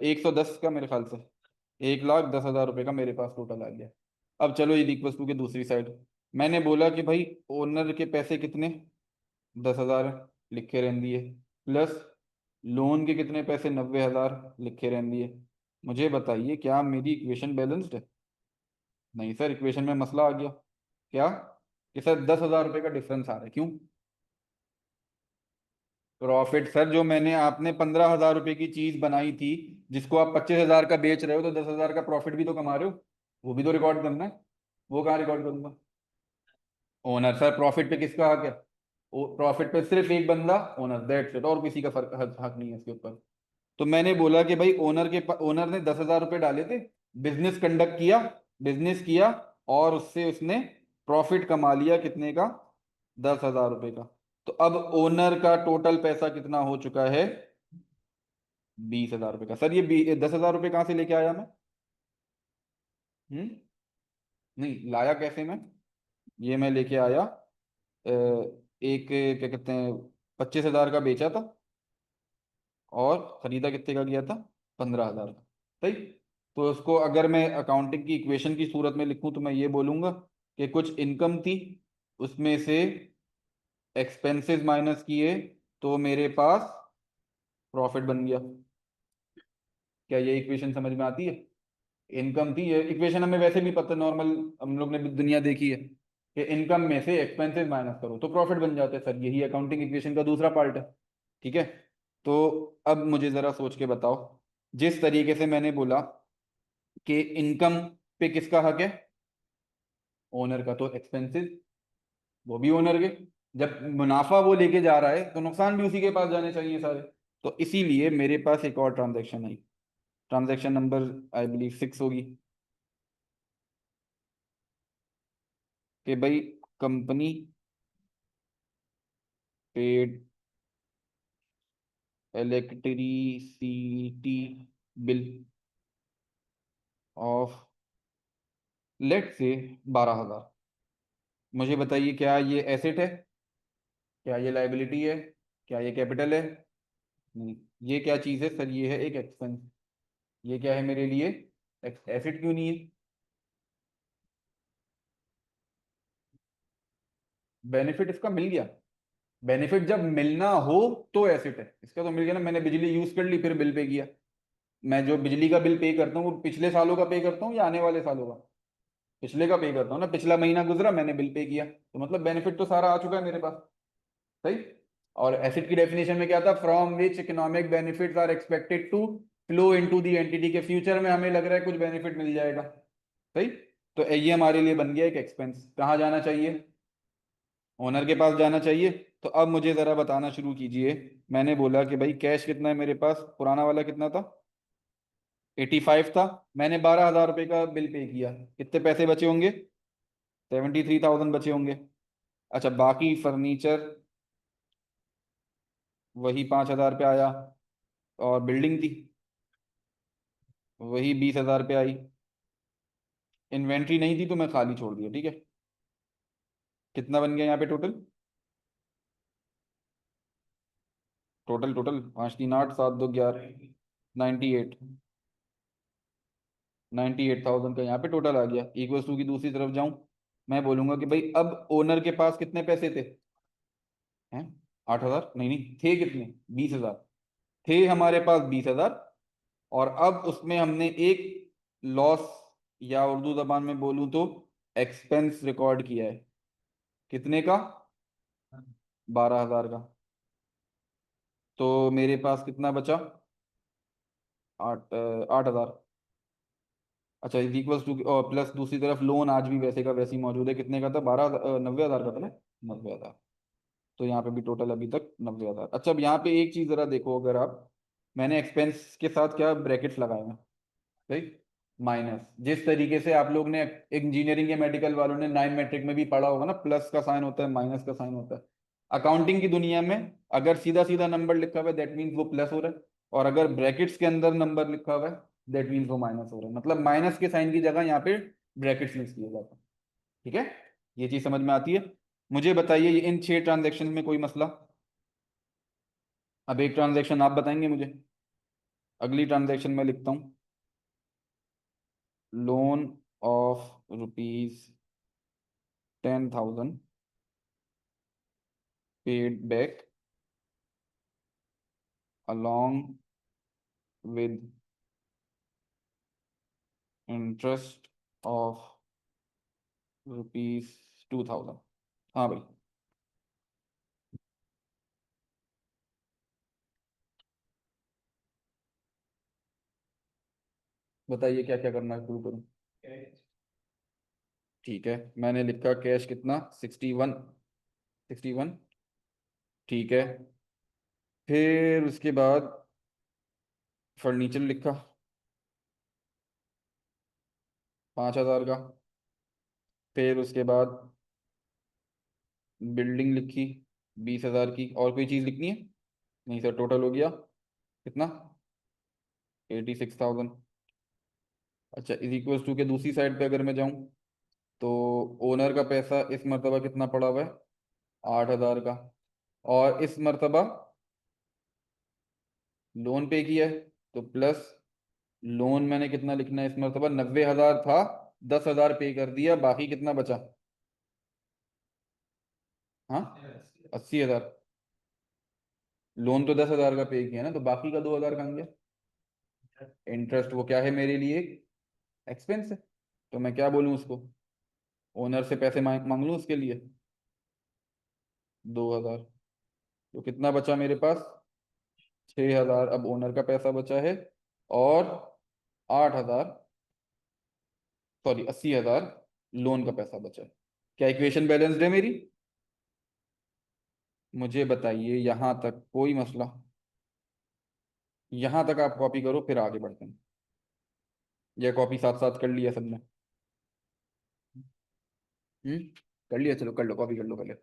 Speaker 1: 110 का मेरे ख्याल से। 1,10,000 रुपये का मेरे पास टोटल आ गया। अब चलो ये इक्वल टू के दूसरी साइड। मैंने बोला कि भाई ओनर के पैसे कितने, 10,000 लिखे रहने दिए, प्लस लोन के कितने पैसे, 90,000 लिखे रहने दिए। मुझे बताइए क्या मेरी इक्वेशन बैलेंस्ड है? नहीं सर, इक्वेशन में मसला आ गया। क्या? कि सर 10,000 रुपये का डिफरेंस आ रहा है, क्यों? प्रॉफिट सर, जो मैंने आपने 15,000 रुपये की चीज बनाई थी, जिसको आप 25,000 का बेच रहे हो, तो 10,000 का प्रॉफिट भी तो कमा रहे हो। वो भी तो रिकॉर्ड करना है। वो कहाँ रिकॉर्ड करूंगा? ओनर सर, प्रॉफिट पे किसका हक है? प्रॉफिट पे सिर्फ एक बंदा, ओनर, दैट्स इट, और किसी का फर्क हक नहीं है इसके ऊपर। तो मैंने बोला कि भाई ओनर ने 10,000 रुपये डाले थे, बिजनेस कंडक्ट किया, बिजनेस किया, और उससे उसने प्रॉफिट कमा लिया कितने का? 10,000 रुपये का। तो अब ओनर का टोटल पैसा कितना हो चुका है? 20,000 रुपये का। सर ये 10,000 रुपये कहाँ से लेके आया मैं? हम्म, नहीं लाया कैसे मैं? ये मैं लेके आया, एक क्या कहते हैं, 25,000 का बेचा था और खरीदा कितने का गया था? 15,000 का। सही। तो उसको अगर मैं अकाउंटिंग की इक्वेशन की सूरत में लिखूं तो मैं ये बोलूंगा कि कुछ इनकम थी, उसमें से एक्सपेंसेस माइनस किए, तो मेरे पास प्रॉफिट बन गया। क्या ये इक्वेशन समझ में आती है? इनकम थी, ये इक्वेशन हमें वैसे भी पता, नॉर्मल हम लोग ने भी दुनिया देखी है कि इनकम में से एक्सपेंसेस माइनस करो तो प्रॉफिट बन जाते हैं। सर यही अकाउंटिंग इक्वेशन का दूसरा पार्ट है। ठीक है। तो अब मुझे जरा सोच के बताओ, जिस तरीके से मैंने बोला कि इनकम पे किसका हक है? ओनर का। तो एक्सपेंसेस वो भी ओनर के। जब मुनाफा वो लेके जा रहा है तो नुकसान भी उसी के पास जाने चाहिए सारे। तो इसीलिए मेरे पास एक और ट्रांजैक्शन आई, ट्रांजैक्शन नंबर आई बिलीव 6 होगी, कि भाई company paid electricity bill of, let's say, 12,000। मुझे बताइए क्या ये एसेट है? क्या ये लाइबिलिटी है? क्या ये कैपिटल है? नहीं। ये क्या चीज़ है सर? ये है एक एक्सपेंस। ये क्या है मेरे लिए? एसेट क्यों नहीं है? बेनिफिट इसका मिल गया। बेनिफिट जब मिलना हो तो एसेट है, इसका तो मिल गया ना। मैंने बिजली यूज कर ली, फिर बिल पे किया। मैं जो बिजली का बिल पे करता हूँ वो पिछले सालों का पे करता हूँ या आने वाले सालों का? पिछले का पे करता हूँ ना। पिछला महीना गुजरा, मैंने बिल पे किया, तो मतलब बेनिफिट तो सारा आ चुका है मेरे पास। सही। और एसेट की डेफिनेशन में क्या था? From which economic benefits are expected to flow into the entity, के फ्यूचर में हमें लग रहा है कुछ बेनिफिट मिल जाएगा। सही। तो ये हमारे लिए बन गया एक एक्सपेंस। कहाँ जाना चाहिए? ओनर के पास जाना चाहिए। तो अब मुझे जरा बताना शुरू कीजिए। मैंने बोला कि भाई कैश कितना है मेरे पास, पुराना वाला कितना था? 85 था। मैंने 12,000 रुपये का बिल पे किया, कितने पैसे बचे होंगे? 73,000 बचे होंगे। अच्छा, बाकी फर्नीचर वही 5,000 पे आया। और बिल्डिंग थी, वही 20,000 पे आई। इन्वेंट्री नहीं थी तो मैं खाली छोड़ दिया, ठीक है। कितना बन गया यहाँ पे टोटल? Total total 5 3 8 7 2 11, 98। 98,000 का यहाँ पे टोटल आ गया। इक्वल्स टू की दूसरी तरफ जाऊं, मैं बोलूंगा कि भाई अब ओनर के पास कितने पैसे थे? हैं? 8,000? नहीं नहीं, थे कितने? 20,000। थे हमारे पास 20,000। और अब उसमें हमने एक लॉस, या उर्दू जबान में बोलूं तो एक्सपेंस रिकॉर्ड किया है। कितने का? 12,000 का। तो मेरे पास कितना बचा? 8,000। अच्छा, इज इक्वल्स टू, प्लस दूसरी तरफ लोन आज भी वैसे का वैसे ही मौजूद है। कितने का था? 90,000 का था ना? 90,000। तो यहाँ पे भी टोटल अभी तक 90,000। अच्छा, अब यहाँ पे एक चीज जरा देखो, अगर आप, मैंने एक्सपेंस के साथ क्या ब्रैकेट्स लगाए हैं? राइट। माइनस, जिस तरीके से आप लोग ने इंजीनियरिंग या मेडिकल वालों ने 9 मैट्रिक में भी पढ़ा होगा ना, प्लस का साइन होता है, माइनस का साइन होता है। अकाउंटिंग की दुनिया में अगर सीधा सीधा नंबर लिखा हुआ है दैट मीन्स वो प्लस हो रहा है, और अगर ब्रैकेट्स के अंदर नंबर लिखा हुआ है दैट मीन्स वो माइनस हो रहा है। मतलब माइनस के साइन की जगह यहाँ पे ब्रैकेट्स यूज किया जाता है। ठीक है, ये चीज समझ में आती है? मुझे बताइए, ये इन 6 ट्रांजेक्शन में कोई मसला? अब एक ट्रांजेक्शन आप बताएंगे मुझे। अगली ट्रांजेक्शन में लिखता हूँ, loan of ₹10,000 paid back along with interest of ₹2,000। हाँ भाई, बताइए क्या क्या करना है, शुरू करूँ? ठीक है, मैंने लिखा कैश कितना? 61। 61। ठीक है। फिर उसके बाद फर्नीचर लिखा 5,000 का। फिर उसके बाद बिल्डिंग लिखी 20,000 की। और कोई चीज़ लिखनी है? नहीं सर, टोटल हो गया कितना? 86,000। अच्छा, इज इक्वल्स टू के दूसरी साइड पे अगर मैं जाऊं, तो ओनर का पैसा इस मर्तबा कितना पड़ा हुआ है? 8,000 का। और इस मर्तबा लोन पे किया है, तो प्लस लोन मैंने कितना लिखना है इस मर्तबा? 90,000 था, 10,000 पे कर दिया, बाकी कितना बचा? हाँ, 80,000। लोन तो 10,000 का पे किया ना, तो बाकी का 2,000 कहाँ गया? इंटरेस्ट, वो क्या है मेरे लिए? एक्सपेंस है। तो मैं क्या बोलूँ उसको? ओनर से पैसे मांग मांग लूँ उसके लिए? 2,000। तो कितना बचा मेरे पास? 6,000 अब ओनर का पैसा बचा है। और 8,000, सॉरी 80,000 लोन का पैसा बचा है। क्या इक्वेशन बैलेंस्ड है मेरी? मुझे बताइए, यहां तक कोई मसला? यहां तक आप कॉपी करो, फिर आगे बढ़ते हैं। यह कॉपी साथ साथ कर लिया सबने? हम्म, कर लिया, चलो कर लो, कॉपी कर लो पहले।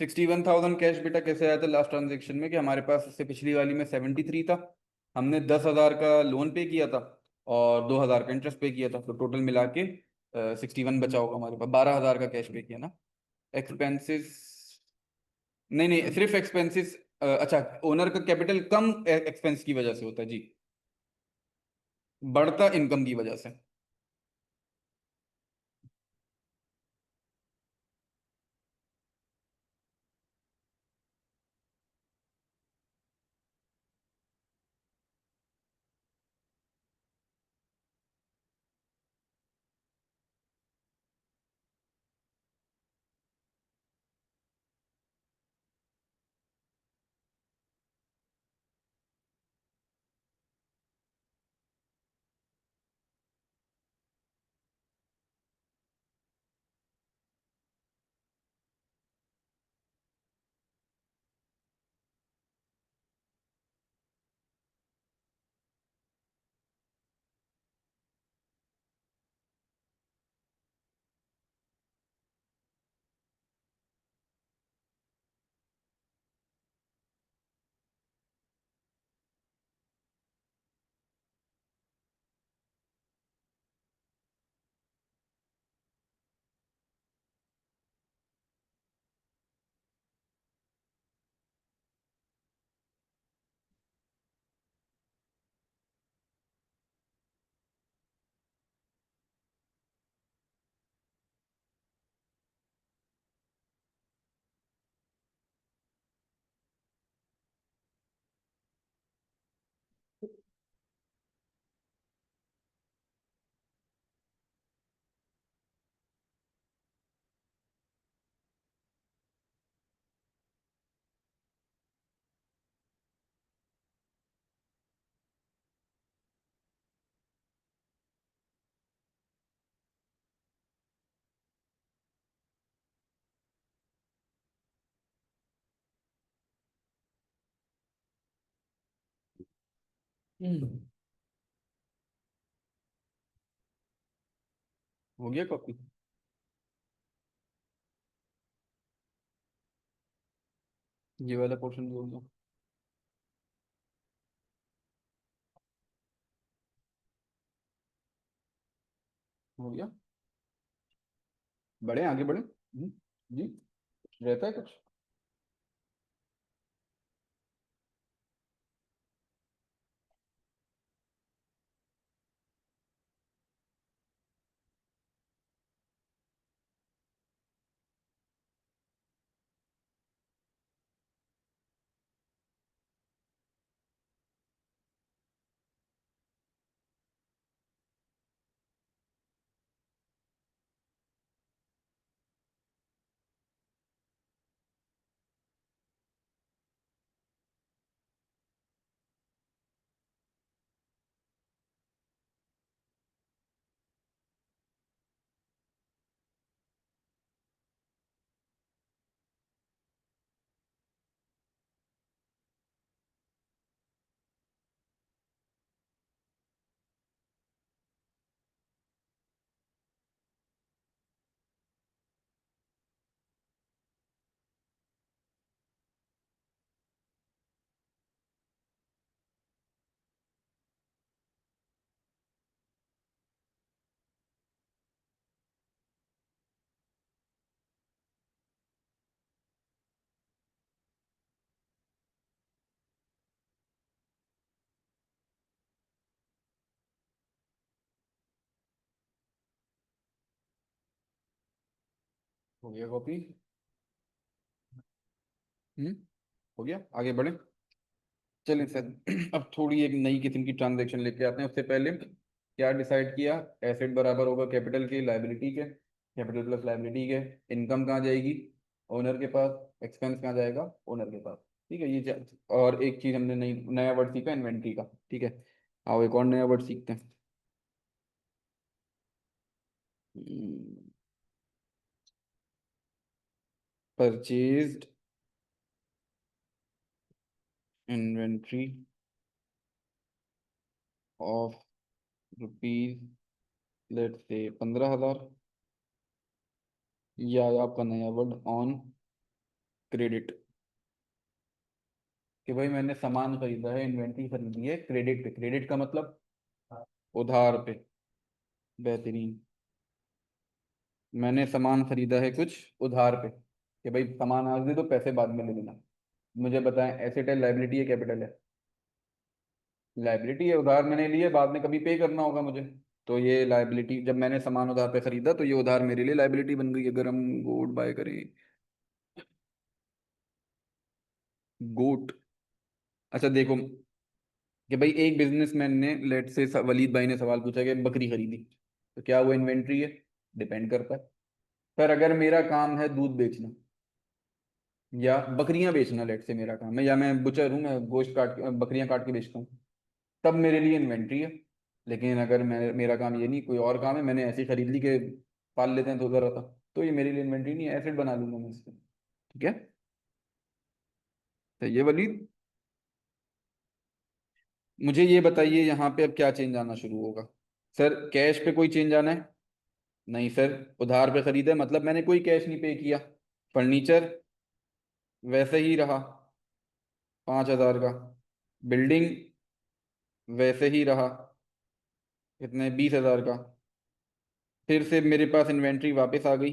Speaker 1: 61,000 कैश बेटा कैसे आया था लास्ट ट्रांजेक्शन में? कि हमारे पास इससे पिछली वाली में 73 था, हमने 10,000 का लोन पे किया था और 2,000 का इंटरेस्ट पे किया था, तो टोटल मिला के 61 बचा होगा हमारे पास। 12,000 का कैश पे किया ना। एक्सपेंसेस, नहीं नहीं, सिर्फ एक्सपेंसेस। अच्छा, ओनर का कैपिटल कम एक्सपेंस की वजह से होता है जी, बढ़ता इनकम की वजह से। हम्म। हो गया कॉपी? ये वाला पोर्शन बोल दो। हो गया। बढ़े आगे बढ़े। जी, रहता है कुछ? हो गया कॉपी। हम्म। हो गया, आगे बढ़े। चलिए सर, अब थोड़ी एक नई किस्म की ट्रांजैक्शन लेके आते हैं। उससे पहले क्या डिसाइड किया? एसेट बराबर होगा कैपिटल के, लाइबिलिटी के, कैपिटल प्लस लाइबिलिटी के। इनकम कहाँ जाएगी? ओनर के पास। एक्सपेंस कहाँ जाएगा? ओनर के पास। ठीक है, और एक चीज हमने नई नया वर्ड सीखा, इन्वेंट्री का। ठीक है, आओ एक और नया वर्ड सीखते हैं। Purchased inventory of rupees, late say 15,000, या आपका नया वर्ड ऑन क्रेडिट। कि भाई मैंने सामान खरीदा है, इन्वेंट्री खरीदी है क्रेडिट पे। क्रेडिट का मतलब उधार पे। बेहतरीन। मैंने सामान खरीदा है कुछ उधार पे, कि भाई सामान आज दे दो, पैसे बाद में ले लेना। मुझे बताएं, एसेट है, लाइबिलिटी है, कैपिटल है? लाइबिलिटी है, उधार मैंने लिए, बाद में कभी पे करना होगा मुझे। तो ये लाइबिलिटी, जब मैंने सामान उधार पे खरीदा तो ये उधार मेरे लिए लाइबिलिटी बन गई, अगर हम गोट बाय करें। गोट। अच्छा देखो, कि भाई एक बिजनेसमैन ने, लेट से वलीद भाई ने सवाल पूछा कि बकरी खरीदी, तो क्या वो इन्वेंट्री है? डिपेंड करता है। पर अगर मेरा काम है दूध बेचना या बकरियां बेचना, लेट से मेरा काम है, या मैं बुचर हूँ, मैं गोश्त काट के बकरियां काट के बेचता हूँ, तब मेरे लिए इन्वेंट्री है। लेकिन अगर मेरा काम ये नहीं, कोई और काम है, मैंने ऐसी खरीद ली कि पाल लेते हैं तो उधर रहता, तो ये मेरे लिए इन्वेंट्री नहीं है, एसेट बना लूंगा मैं इसको। ठीक है। तो ये वलीद, मुझे ये बताइए यहाँ पे अब क्या चेंज आना शुरू होगा? सर कैश पे कोई चेंज आना है? नहीं सर। उधार पे खरीदा है, मतलब मैंने कोई कैश नहीं पे किया। फर्नीचर वैसे ही रहा, 5,000 का। बिल्डिंग वैसे ही रहा, कितने, 20,000 का। फिर से मेरे पास इन्वेंट्री वापस आ गई,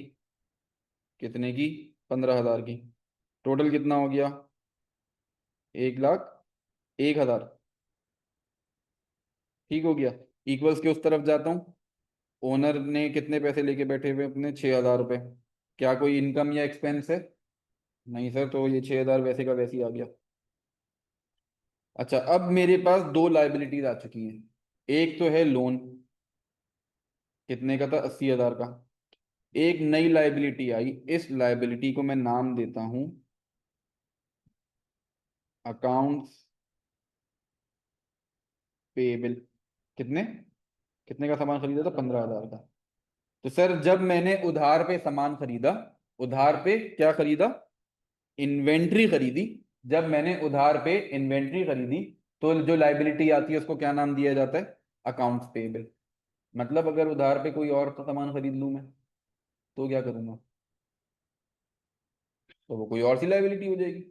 Speaker 1: कितने की? 15,000 की। टोटल कितना हो गया? 1,01,000। ठीक हो गया। इक्वल्स के उस तरफ जाता हूँ। ओनर ने कितने पैसे लेके बैठे हुए अपने? 6,000 रुपये। क्या कोई इनकम या एक्सपेंस है? नहीं सर, तो ये 6,000 वैसे का वैसे ही आ गया। अच्छा, अब मेरे पास दो लाइबिलिटीज आ चुकी हैं। एक तो है लोन, कितने का था? 80,000 का। एक नई लाइबिलिटी आई, इस लाइबिलिटी को मैं नाम देता हूं अकाउंट्स पेएबल। कितने, कितने का सामान खरीदा था? 15,000 का। तो सर जब मैंने उधार पे सामान खरीदा, उधार पे क्या खरीदा? इन्वेंट्री खरीदी। जब मैंने उधार पे इन्वेंट्री खरीदी, तो जो लाइबिलिटी आती है उसको क्या नाम दिया जाता है? Accounts payable. मतलब अगर उधार पे कोई और का सामान खरीद लूं मैं, तो क्या करूंगा? तो वो कोई और सी लाइबिलिटी हो जाएगी।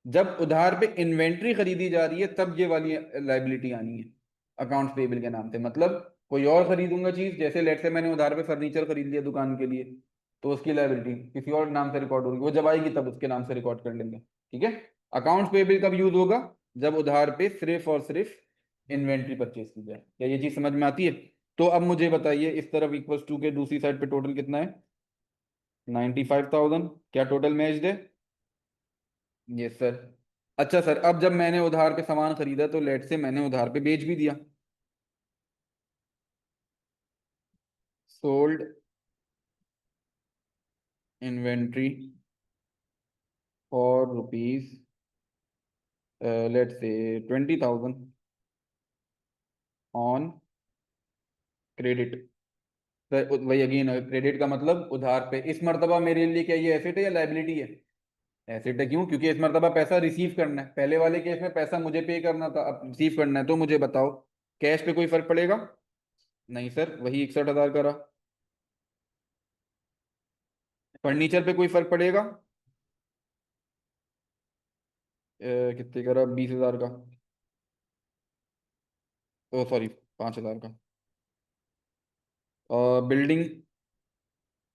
Speaker 1: जब उधार पे इन्वेंट्री खरीदी जा रही है, तब ये वाली लाइबिलिटी आनी है अकाउंट्स पेएबल के नाम से। मतलब कोई और खरीदूंगा चीज, जैसे लेट से मैंने उधार पे फर्नीचर खरीद लिया दुकान के लिए, तो उसकी लाइबिलिटी किसी और नाम से रिकॉर्ड होगी, वो जब आएगी तब उसके नाम से रिकॉर्ड कर लेंगे। ठीक है। अकाउंट्स पेएबल कब यूज होगा? जब उधार पे सिर्फ और सिर्फ इन्वेंट्री परचेज की जाए। क्या ये चीज समझ में आती है? तो अब मुझे बताइए, इस तरफ इक्वल्स टू के दूसरी साइड पे टोटल कितना है? 95,000। क्या टोटल मैच है? Yes sir. अच्छा सर, अब जब मैंने उधार पे सामान खरीदा, तो लेट से मैंने उधार पे बेच भी दिया। Sold inventory for rupees, late से 20,000 ऑन क्रेडिट। वही अगेन, क्रेडिट का मतलब उधार पे। इस मर्तबा मेरे लिए क्या ये एसेट है या लाइबिलिटी है? एसेट है। क्यों? क्योंकि इस मर्तबा पैसा रिसीव करना है, पहले वाले केस में पैसा मुझे पे करना था, अब रिसीव करना है। तो मुझे बताओ, कैश पे कोई फर्क पड़ेगा? नहीं सर, वही 61,000 का रहा। फर्नीचर पे कोई फर्क पड़ेगा? कितने का रहा? 20,000 का। ओ सॉरी, 5,000 का। और बिल्डिंग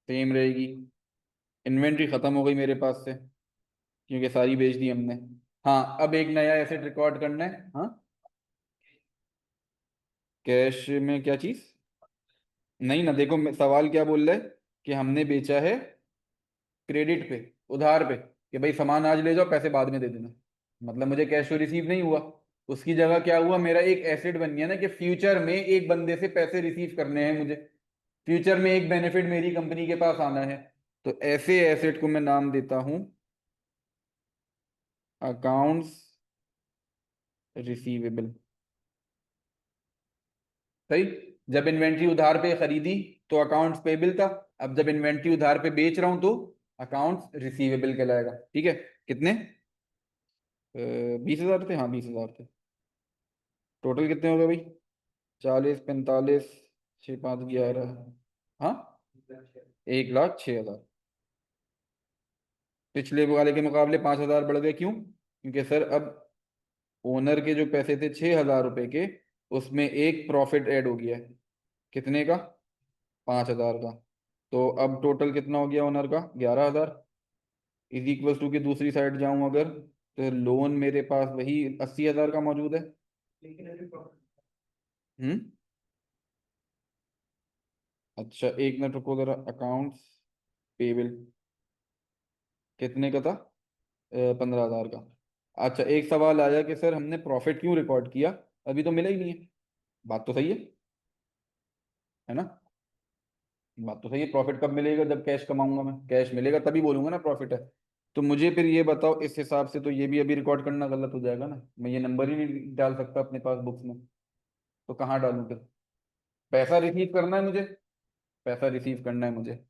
Speaker 1: सेम रहेगी। इन्वेंट्री खत्म हो गई मेरे पास से, क्योंकि सारी बेच दी हमने। हाँ, अब एक नया एसेट रिकॉर्ड करना है। हाँ, कैश में क्या चीज? नहीं ना, देखो सवाल क्या बोल रहा है, कि हमने बेचा है क्रेडिट पे, उधार पे, कि भाई सामान आज ले जाओ, पैसे बाद में दे देना। मतलब मुझे कैश तो रिसीव नहीं हुआ। उसकी जगह क्या हुआ, मेरा एक एसेट बन गया ना, कि फ्यूचर में एक बंदे से पैसे रिसीव करने हैं मुझे, फ्यूचर में एक बेनिफिट मेरी कंपनी के पास आना है। तो ऐसे एसेट को मैं नाम देता हूं अकाउंट्स रिसीवेबल। सही। जब इन्वेंट्री उधार पे खरीदी तो अकाउंट्स पेबल था, अब जब इन्वेंट्री उधार पे बेच रहा हूं तो अकाउंट्स रिसीवेबल कहलाएगा। ठीक है। कितने? 20,000 थे, हाँ 20,000 थे। टोटल कितने हो गए भाई? 40, 45, 6, 5, 11। हाँ, 1,06,000। पिछले वाले के मुकाबले 5,000 बढ़ गए, क्यों? क्योंकि सर अब ओनर के जो पैसे थे 6,000 रुपए के, उसमें एक प्रॉफिट ऐड हो गया है। कितने का? 5,000 का। तो अब टोटल कितना हो गया ओनर का? 11,000। इज इक्वल टू की दूसरी साइड जाऊं अगर, तो लोन मेरे पास वही 80,000 का मौजूद है। हम्म। अच्छा एक मिनट रुको जरा, अकाउंट्स पेबल कितने का था? 15,000 का। अच्छा एक सवाल आया कि सर हमने प्रॉफिट क्यों रिकॉर्ड किया, अभी तो मिला ही नहीं है। बात तो सही है ना? बात तो सही है, प्रॉफिट कब मिलेगा? जब कैश कमाऊंगा मैं, कैश मिलेगा तभी बोलूंगा ना प्रॉफिट है। तो मुझे फिर ये बताओ, इस हिसाब से तो ये भी अभी रिकॉर्ड करना गलत हो जाएगा ना, मैं ये नंबर ही नहीं डाल सकता अपने पास बुक्स में। तो कहाँ डालूं फिर? पैसा रिसीव करना है मुझे, पैसा रिसीव करना है मुझे।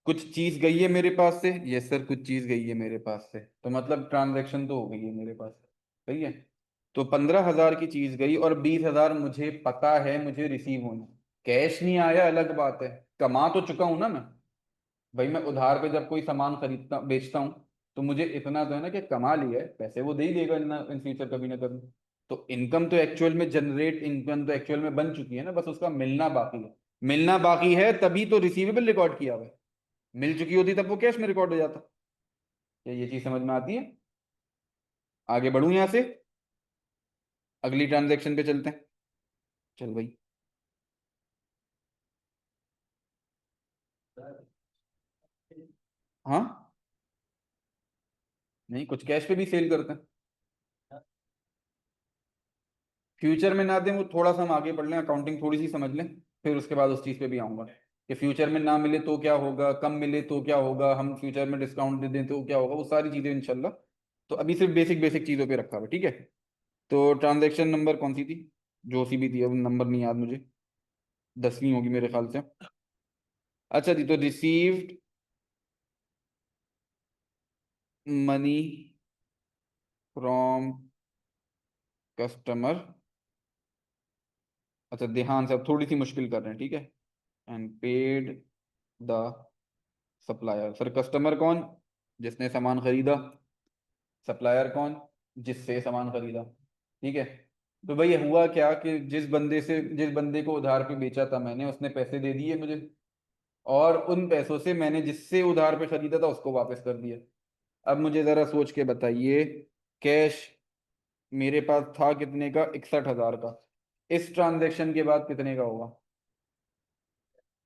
Speaker 1: कुछ चीज गई है मेरे पास से, ये सर कुछ चीज गई है मेरे पास से, तो मतलब ट्रांजैक्शन तो हो गई है मेरे पास। सही है। तो 15,000 की चीज गई और 20,000 मुझे पता है मुझे रिसीव होना। कैश नहीं आया अलग बात है, कमा तो चुका हूं ना मैं। भाई मैं उधार पे जब कोई सामान खरीदता बेचता हूँ, तो मुझे इतना तो है ना कि कमा लिया है, पैसे वो दे ही देगा इन फ्यूचर कभी ना कभी। तो इनकम तो एक्चुअल में जनरेट, इनकम तो एक्चुअल में बन चुकी है ना, बस उसका मिलना बाकी है। मिलना बाकी है तभी तो रिसीवेबल रिकॉर्ड किया हुआ है। मिल चुकी होती तब वो कैश में रिकॉर्ड हो जाता। क्या ये चीज समझ में आती है? आगे बढ़ूं यहां से, अगली ट्रांजेक्शन पे चलते हैं। चल भाई। हाँ। नहीं कुछ कैश पे भी सेल करते हैं। फ्यूचर में ना दें वो थोड़ा सा हम आगे बढ़ लें, अकाउंटिंग थोड़ी सी समझ लें, फिर उसके बाद उस चीज़ पे भी आऊंगा कि फ्यूचर में ना मिले तो क्या होगा, कम मिले तो क्या होगा, हम फ्यूचर में डिस्काउंट दे दें तो क्या होगा, वो सारी चीज़ें इंशाल्लाह। तो अभी सिर्फ बेसिक बेसिक चीज़ों पे रखा हुआ है, ठीक है। तो ट्रांजैक्शन नंबर कौन सी थी? जो सी भी थी, अब नंबर नहीं याद मुझे, 10वीं होगी मेरे ख्याल से। अच्छा जी, तो रिसीव्ड मनी फ्रॉम कस्टमर। अच्छा ध्यान से, अब थोड़ी सी मुश्किल कर रहे हैं, ठीक है। And paid the supplier. Sir customer कौन? जिसने सामान खरीदा। सप्लायर कौन? जिससे सामान खरीदा। ठीक है। तो भाई हुआ क्या कि जिस बंदे को उधार पे बेचा था मैंने, उसने पैसे दे दिए मुझे, और उन पैसों से मैंने जिससे उधार पे खरीदा था उसको वापस कर दिया। अब मुझे जरा सोच के बताइए, कैश मेरे पास था कितने का? 61,000 का। इस ट्रांजेक्शन के बाद कितने का होगा?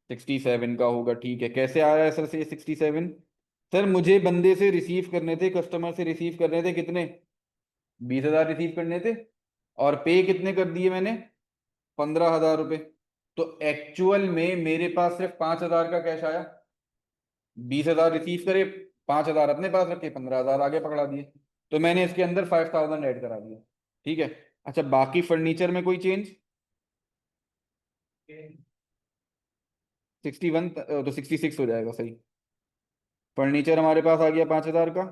Speaker 1: 67 का होगा, ठीक है। कैसे आया है सर से 67? सर मुझे बंदे से रिसीव करने थे, कस्टमर से रिसीव करने थे कितने? 20,000 रिसीव करने थे। और पे कितने कर दिए मैंने? 15,000 रुपये। तो एक्चुअल में मेरे पास सिर्फ 5,000 का कैश आया। 20,000 रिसीव करे, 5,000 अपने पास रखे, 15,000 आगे पकड़ा दिए। तो मैंने इसके अंदर 5,000 ऐड करा दिया। ठीक है। अच्छा बाकी फर्नीचर में कोई चेंज? 61 तो 66 हो जाएगा, सही। फर्नीचर हमारे पास आ गया 5,000 का।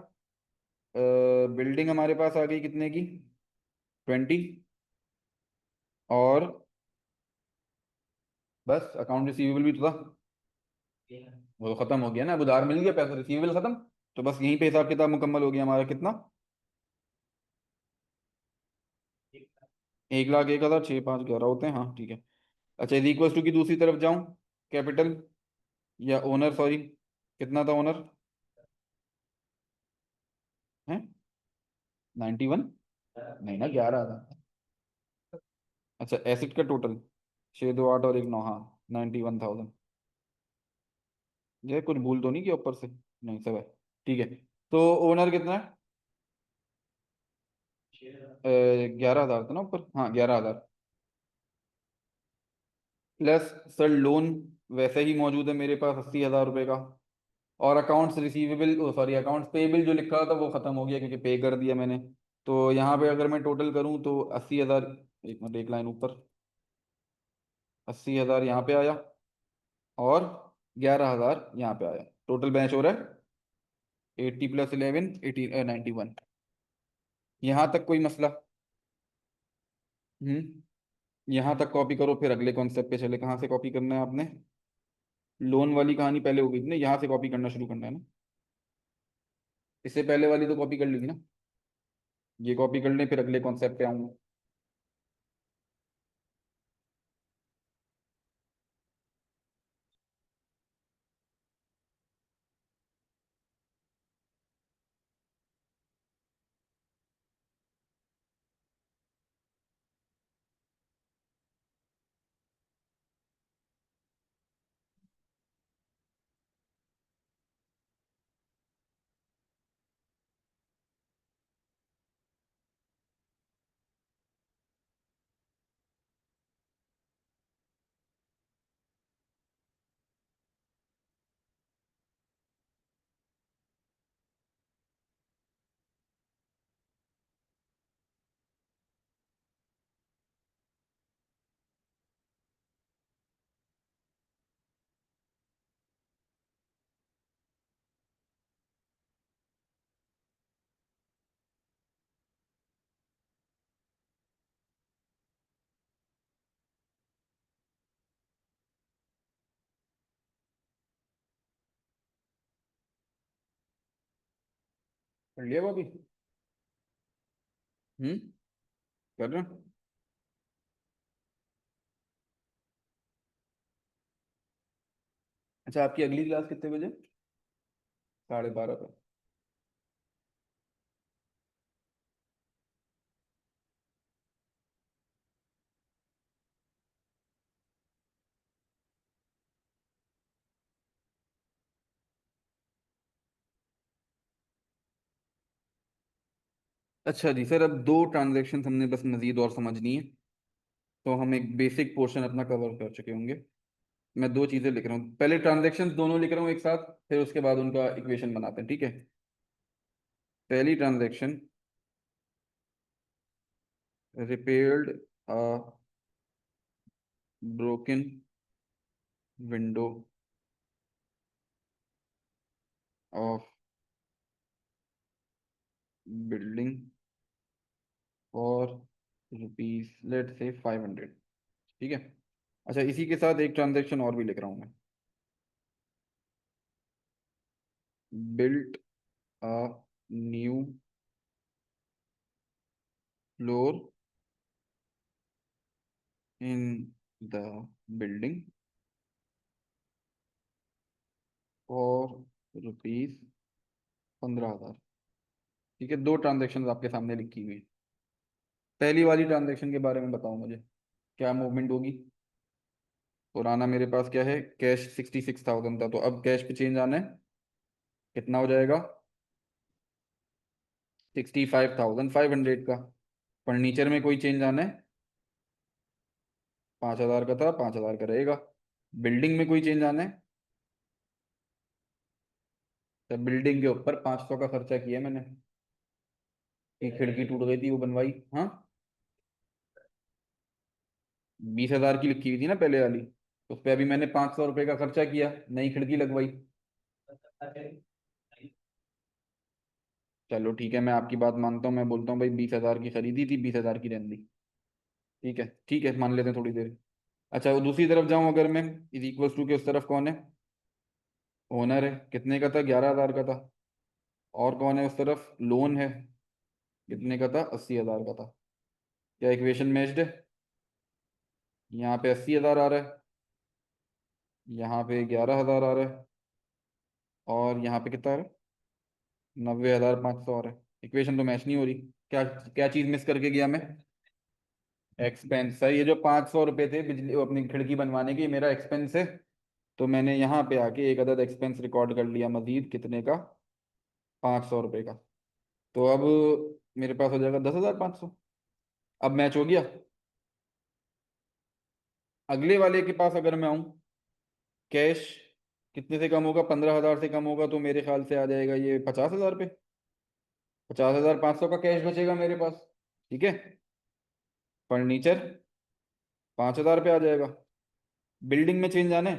Speaker 1: बिल्डिंग हमारे पास आ गई कितने की? 20। और बस अकाउंट रिसीवेबल भी तो था। वो तो खत्म हो गया ना, अब उधार मिल गया, पैसा रिसीवेबल खत्म। तो बस यहीं पे हिसाब किताब मुकम्मल हो गया हमारा। कितना? 1,01,000, 6,5,11 होते हैं, हाँ ठीक है। अच्छा इज इक्वल टू की दूसरी तरफ जाऊं, कैपिटल या ओनर, सॉरी, कितना था ओनर? है 91? नहीं ना, 11 था। अच्छा एसेट का टोटल 6, 2, 8 और 1, 9, हाँ 91,000। ये कुछ भूल तो नहीं किया ऊपर से? नहीं सब है। ठीक है। तो ओनर कितना है? 11,000 था ना ऊपर, हाँ 11,000। प्लस सर लोन वैसे ही मौजूद है मेरे पास 80,000 रुपये का। और accounts receivable, sorry accounts payable जो लिखा था वो खत्म हो गया क्योंकि पे कर दिया मैंने। तो यहाँ पे अगर मैं टोटल करूँ तो 80,000, एक मिनट एक लाइन ऊपर, 80,000 यहाँ पे आया और 11,000 यहाँ पे आया, टोटल बैच हो रहा है 80 + 11, 91। यहाँ तक कोई मसला? यहाँ तक कॉपी करो, फिर अगले कॉन्सेप्ट पे चले। कहाँ से कॉपी करना है आपने? लोन वाली कहानी पहले हो गई थी ना, यहाँ से कॉपी करना शुरू करना है ना। इससे पहले वाली तो कॉपी कर ली थी ना। ये कॉपी कर लें, फिर अगले कॉन्सेप्ट पे आऊंगा। कर लिया भाभी? कर रहे हैं। अच्छा, आपकी अगली क्लास कितने बजे? 12:30 पे? अच्छा जी सर, अब दो ट्रांजेक्शन हमने बस मजीद और समझनी है, तो हम एक बेसिक पोर्शन अपना कवर कर चुके होंगे। मैं दो चीजें लिख रहा हूँ, पहले ट्रांजेक्शन दोनों लिख रहा हूँ एक साथ, फिर उसके बाद उनका इक्वेशन बनाते हैं, ठीक है। पहली transaction, repaired broken window of building for rupees late say 500, ठीक है। अच्छा, इसी के साथ एक ट्रांजेक्शन और भी लिख रहा हूँ मैं। Built a new floor in the building for rupees 15,000, ठीक है। दो ट्रांजेक्शन आपके सामने लिखी हुई हैं। पहली वाली ट्रांजेक्शन के बारे में बताओ मुझे, क्या मूवमेंट होगी? पुराना मेरे पास क्या है, कैश 66,000 था, तो अब कैश पे चेंज आना है, कितना हो जाएगा? 65,500 का। फर्नीचर में कोई चेंज आना है? 5,000 का था, 5,000 का रहेगा। बिल्डिंग में कोई चेंज आना है? तो बिल्डिंग के ऊपर 500 का खर्चा किया मैंने, एक खिड़की टूट गई थी वो बनवाई, हाँ। 20,000 की लिखी हुई थी ना पहले वाली, उस पर अभी मैंने 500 रुपये का खर्चा किया, नई खिड़की लगवाई। चलो ठीक है, मैं आपकी बात मानता हूँ, मैं बोलता हूँ भाई 20,000 की खरीदी थी, 20,000 की रहने दी। ठीक है, ठीक है, मान लेते हैं थोड़ी देर। अच्छा, वो दूसरी तरफ जाऊं अगर मैं, इज इक्वल टू के उस तरफ कौन है? ओनर है, कितने का था? 11,000 का था। और कौन है उस तरफ? लोन है, कितने का था? 80,000 का था। क्या इक्वेशन मैच्ड है? यहाँ पे 80,000 आ रहा है, यहाँ पे 11,000 आ रहा है, और यहाँ पे कितना आ रहा है? 90,500 आ रहा है। इक्वेशन तो मैच नहीं हो रही। क्या क्या चीज मिस करके गया मैं? एक्सपेंस, सर ये जो 500 रुपये थे बिजली वो अपनी खिड़की बनवाने की, ये मेरा एक्सपेंस है। तो मैंने यहाँ पे आके एक अदद एक्सपेंस रिकॉर्ड कर लिया मजीद, कितने का? 500 रुपये का। तो अब मेरे पास हो जाएगा 10,500। अब मैच हो गया। अगले वाले के पास अगर मैं आऊँ, कैश कितने से कम होगा? 15,000 से कम होगा, तो मेरे ख्याल से आ जाएगा ये 50,000 पे। 50,500 का कैश बचेगा मेरे पास, ठीक है। फर्नीचर 5,000 पे आ जाएगा। बिल्डिंग में चेंज आना है,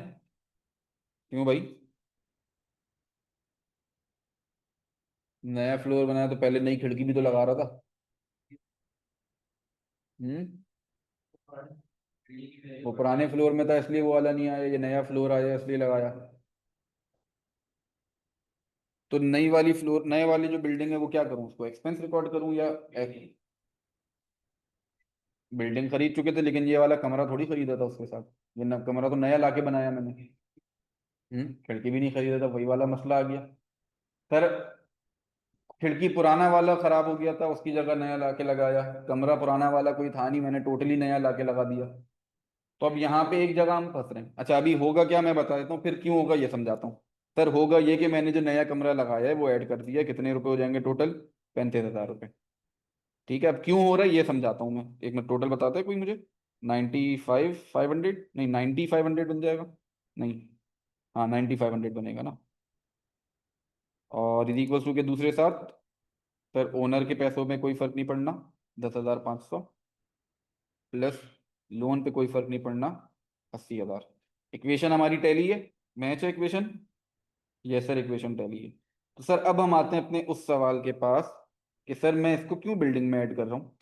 Speaker 1: क्यों भाई? नया फ्लोर बनाया तो पहले नई खिड़की भी तो लगा रहा था। हम्म। वो पुराने फ्लोर में था इसलिए वो वाला नहीं आया, ये नया फ्लोर आया इसलिए लगाया। तो नई वाली फ्लोर, नए वाली जो बिल्डिंग है वो क्या करूँ, उसको एक्सपेंस रिकॉर्ड करूँ या बिल्डिंग खरीद चुके थे लेकिन ये वाला कमरा थोड़ी खरीदा था उसके साथ। ये कमरा तो नया लाके बनाया मैंने। खिड़की भी नहीं खरीदा था, वही वाला मसला आ गया सर। खिड़की पुराना वाला खराब हो गया था, उसकी जगह नया लाके लगाया। कमरा पुराना वाला कोई था नहीं, मैंने टोटली नया लाके लगा दिया। तो अब यहाँ पे एक जगह हम फंस रहे हैं। अच्छा अभी होगा क्या, मैं बता देता हूँ, फिर क्यों होगा ये समझाता हूँ। सर होगा ये कि मैंने जो नया कमरा लगाया है वो ऐड कर दिया है, कितने रुपए हो जाएंगे टोटल, 35,000 रुपये। ठीक है, अब क्यों हो रहा है ये समझाता हूँ मैं। एक मिनट, टोटल बताता है कोई मुझे। 95,500, नहीं 90,500 बन जाएगा। नहीं, हाँ 90,500 बनेगा ना। और इज इक्वल टू के दूसरे साथ, फिर ओनर के पैसों में कोई फर्क नहीं पड़ना, 10,500, प्लस लोन पे कोई फर्क नहीं पड़ना, 80,000। इक्वेशन हमारी टैली है, मैच है equation. Yes sir, equation tally है। तो सर अब हम आते हैं अपने उस सवाल के पास कि सर मैं इसको क्यों बिल्डिंग में ऐड कर रहा हूँ।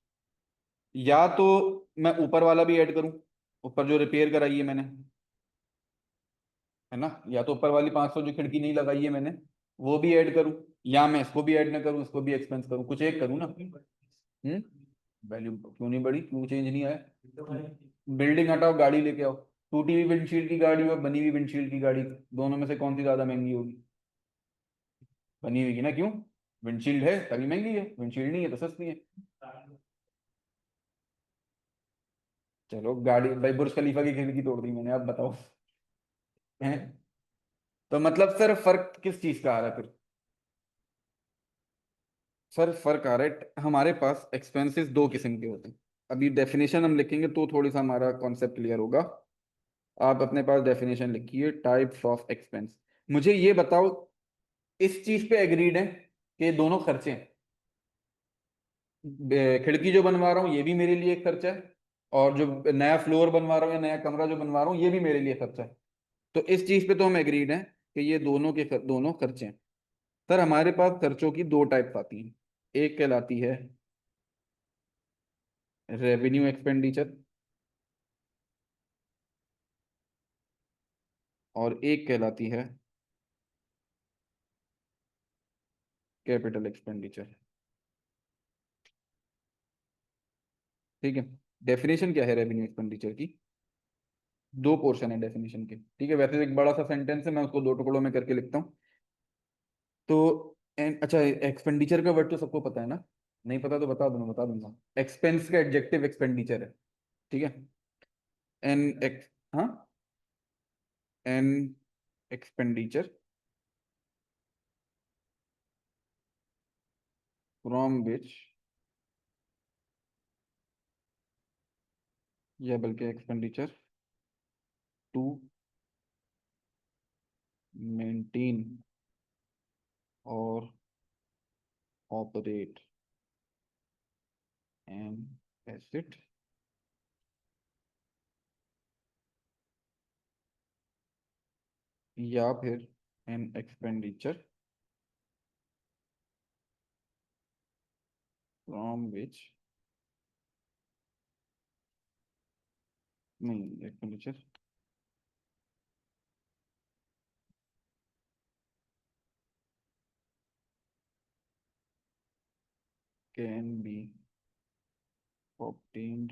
Speaker 1: या तो मैं ऊपर वाला भी ऐड करूँ, ऊपर जो रिपेयर कराई है मैंने, है ना, या तो ऊपर वाली 500 जो खिड़की नहीं लगाई है मैंने वो भी ऐड करूँ, या मैं इसको भी ऐड ना करूँ, इसको भी एक्सपेंस करूँ, कुछ एक करूँ ना। वैल्यू क्यों नहीं बढ़ी, क्यों चेंज नहीं आया। बिल्डिंग हटाओ, गाड़ी लेके आओ। टूटी हुई विंडशील्ड की गाड़ी और बनी हुई विंडशील्ड की गाड़ी, दोनों में से कौन सी ज्यादा महंगी होगी। बनी हुई की ना, क्यों, विंडशील्ड है तभी महंगी है, विंडशील्ड नहीं है तो सस्ती है। चलो गाड़ी भाई, बुर्ज खलीफा की खिड़की तोड़ दी मैंने, अब बताओ। हैं? तो मतलब सर फर्क किस चीज का आ रहा है फिर। सर फर्क आ रहा है, हमारे पास एक्सपेंसेस दो किस्म के होते हैं। अभी डेफिनेशन हम लिखेंगे तो थोड़ी सा हमारा कॉन्सेप्ट क्लियर होगा। आप अपने पास डेफिनेशन लिखिए, टाइप्स ऑफ एक्सपेंस। मुझे ये बताओ, इस चीज पे एग्रीड है कि दोनों खर्चे हैं। खिड़की जो बनवा रहा हूँ ये भी मेरे लिए एक खर्चा है, और जो नया फ्लोर बनवा रहा हूँ या नया कमरा जो बनवा रहा हूँ ये भी मेरे लिए खर्चा है। तो इस चीज पे तो हम एग्रीड हैं कि ये दोनों के दोनों खर्चे हैं। सर हमारे पास खर्चों की दो टाइप्स आती हैं। एक कहलाती है रेवेन्यू एक्सपेंडिचर, और एक कहलाती है कैपिटल एक्सपेंडिचर। ठीक है। डेफिनेशन क्या है रेवेन्यू एक्सपेंडिचर की, दो पोर्शन है डेफिनेशन के। ठीक है, वैसे एक बड़ा सा सेंटेंस है, मैं उसको दो टुकड़ों में करके लिखता हूँ। तो अच्छा, एक्सपेंडिचर का वर्ड तो सबको पता है ना, नहीं पता तो बता दूंगा, बता दूंगा। एक्सपेंस का एडजेक्टिव एक्सपेंडिचर है। ठीक है। एन एक्स, हाँ, एन एक्सपेंडिचर फ्रॉम विच, या बल्कि एक्सपेंडिचर टू मेंटेन और ऑपरेट एन एसेट, या फिर एन एक्सपेंडिचर फ्रॉम विच, नहीं expenditure can be obtained